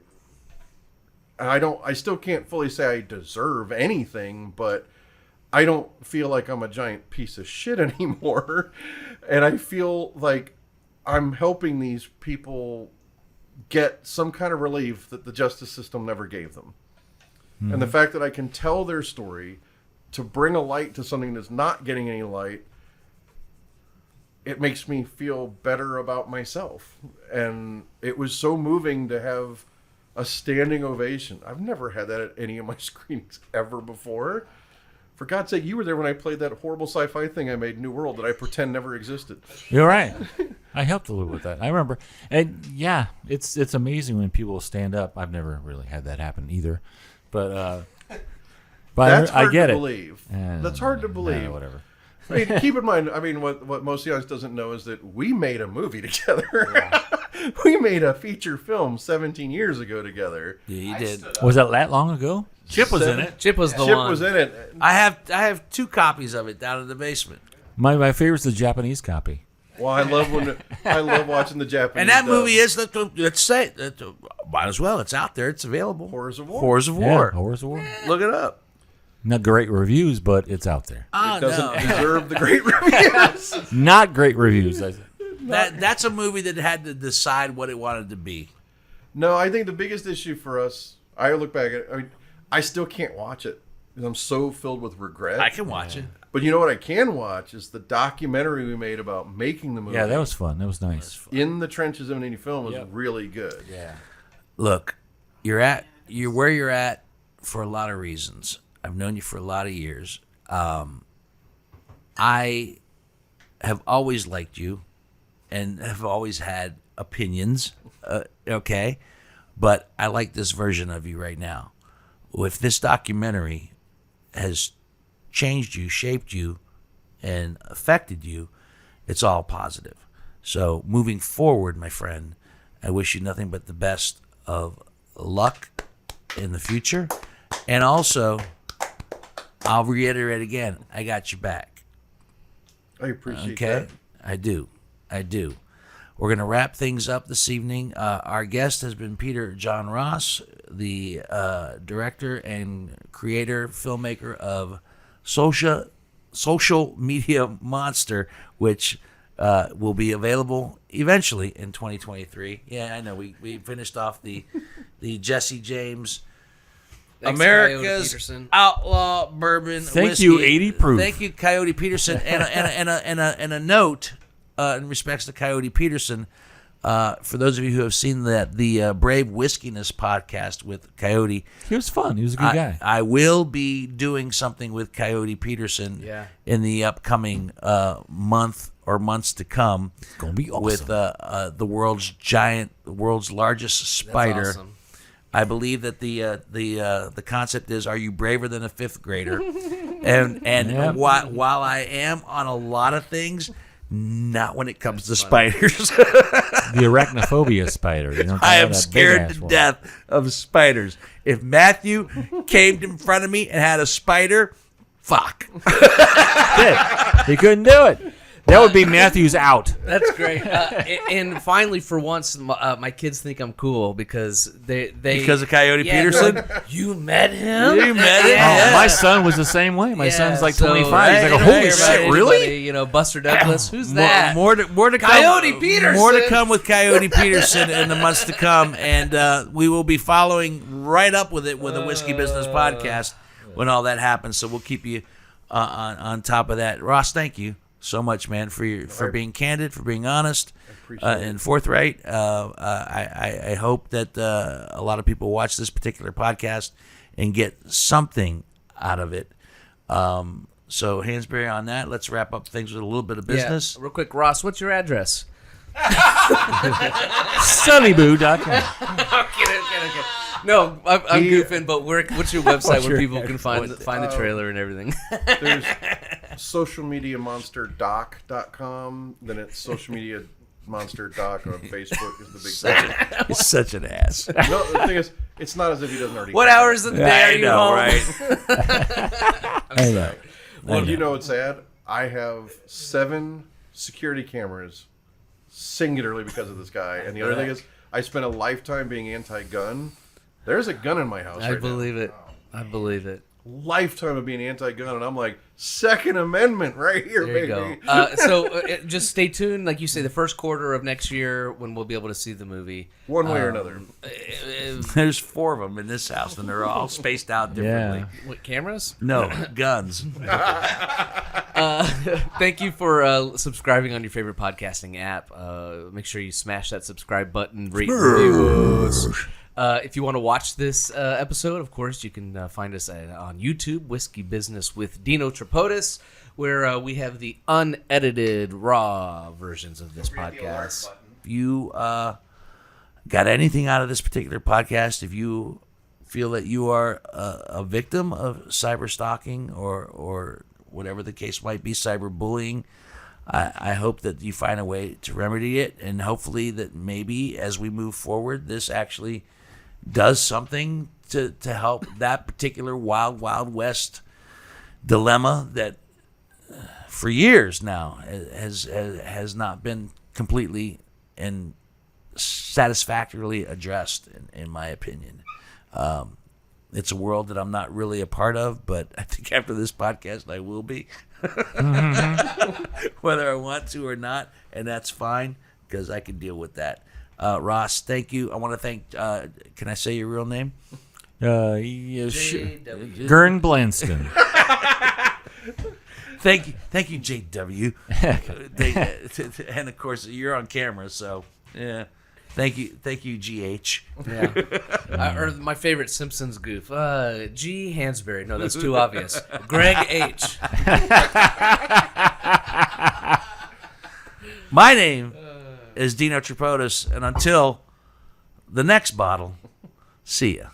And I still can't fully say I deserve anything, but I don't feel like I'm a giant piece of shit anymore. And I feel like I'm helping these people get some kind of relief that the justice system never gave them. Mm-hmm. And the fact that I can tell their story to bring a light to something that's not getting any light, it makes me feel better about myself. And it was so moving to have a standing ovation. I've never had that at any of my screenings ever before. For God's sake, you were there when I played that horrible sci-fi thing I made, New World, that I pretend never existed. You're right. I helped a little with that. I remember. And yeah, it's amazing when people stand up. I've never really had that happen either. But that's hard I get to it. believe. That's hard to believe. Whatever. I mean, keep in mind, what most of the audience doesn't know is that we made a movie together. Yeah. We made a feature film 17 years ago together. Yeah, you did. Was that long ago? Chip was in it. Chip was the Chip one. was in it. I have 2 copies of it down in the basement. My favorite's the Japanese copy. Well, I love watching the Japanese. And that dub. movie is, let's say, might as well. It's out there. It's available. Horrors of War. Horrors of Yeah, War. Horrors of War. Look it up. Not great reviews, but it's out there. Oh, It doesn't no. deserve the great reviews. Not great reviews. that's a movie that had to decide what it wanted to be. No, I think the biggest issue for us, I look back at it, I mean, I still can't watch it because I'm so filled with regret. I can watch it. But you know what I can watch is the documentary we made about making the movie. Yeah, that was fun. That was nice. In the Trenches of an Indie Film was really good. Yeah. Look, you're where you're at for a lot of reasons. I've known you for a lot of years. I have always liked you and have always had opinions, okay? But I like this version of you right now. If this documentary has changed you, shaped you, and affected you, it's all positive. So moving forward, my friend, I wish you nothing but the best of luck in the future. And also, I'll reiterate again, I got your back. I appreciate Okay? that. I do. We're going to wrap things up this evening. Our guest has been Peter John Ross, the director and creator, filmmaker of Social Media Monster, which will be available eventually in 2023. Yeah, I know. We finished off the Jesse James, Thanks, America's Coyote Peterson. outlaw bourbon Thank whiskey. you, 80 proof. Thank you, Coyote Peterson. And a note in respects to Coyote Peterson. For those of you who have seen the Brave Whiskiness podcast with Coyote, He was fun. He was a good guy. I will be doing something with Coyote Peterson in the upcoming month or months to come. It's gonna be awesome. With the world's largest spider. That's awesome. I believe that the concept is, are you braver than a fifth grader? and Yeah. while I am on a lot of things, not when it comes to spiders. The arachnophobia spider. You know, I am that scared big-ass to one. death of spiders. If Matthew came in front of me and had a spider, fuck. He couldn't do it. That would be Matthew's out. That's great. And finally, for once, my kids think I'm cool because they Because of Coyote Yeah, Peterson? they're like, you met him? You met him? Oh, my son was the same way. My son's like 25. He's like, right, holy right, shit, really? Anybody, Buster Douglas. Who's that? More to Coyote come, Peterson. More to come with Coyote Peterson in the months to come, and we will be following right up with it with the Whiskey Business Podcast when all that happens. So we'll keep you on top of that. Ross, thank you so much, man, for being candid, for being honest and forthright. I hope that a lot of people watch this particular podcast and get something out of it. So, Hansberry, on that, let's wrap up things with a little bit of business. Yeah, real quick, Ross, what's your address? Sunnyboo.com. Okay. No, I'm goofing, but what's your website where people can find the trailer and everything? There's socialmediamonsterdoc.com. Then it's socialmediamonsterdoc on Facebook is the big thing. He's such an ass. No, the thing is, it's not as if he doesn't already. What have it. hours of the day are you home? right? I know. Well, you know what's sad? I have 7 security cameras singularly because of this guy. And the other thing is, I spent a lifetime being anti-gun. There's a gun in my house I right believe it. I believe it. Lifetime of being anti-gun, and I'm like, Second Amendment right here, There you baby. go. So just stay tuned, like you say, the first quarter of next year when we'll be able to see the movie. One way or another. There's 4 of them in this house, and they're all spaced out differently. What, cameras? No, guns. Thank you for subscribing on your favorite podcasting app. Make sure you smash that subscribe button. Rate and review us. If you want to watch this episode, of course, you can find us on YouTube, Whiskey Business with Dino Tripodis, where we have the unedited, raw versions of this podcast. If you got anything out of this particular podcast, if you feel that you are a victim of cyber stalking or whatever the case might be, cyberbullying, I hope that you find a way to remedy it, and hopefully that maybe as we move forward, this actually does something to help that particular wild west dilemma that for years now has not been completely and satisfactorily addressed in my opinion. It's a world that I'm not really a part of, but I think after this podcast I will be. whether I want to or not, and that's fine because I can deal with that. Ross, thank you. I want to thank. Can I say your real name? Yeah, sure. JW. Gern Blanston. Thank you, JW. And of course, you're on camera, so yeah. Thank you, GH. Yeah. Or my favorite Simpsons goof. G. Hansberry. No, that's too obvious. Greg H. My name is Dino Tripodis, and until the next bottle, see ya.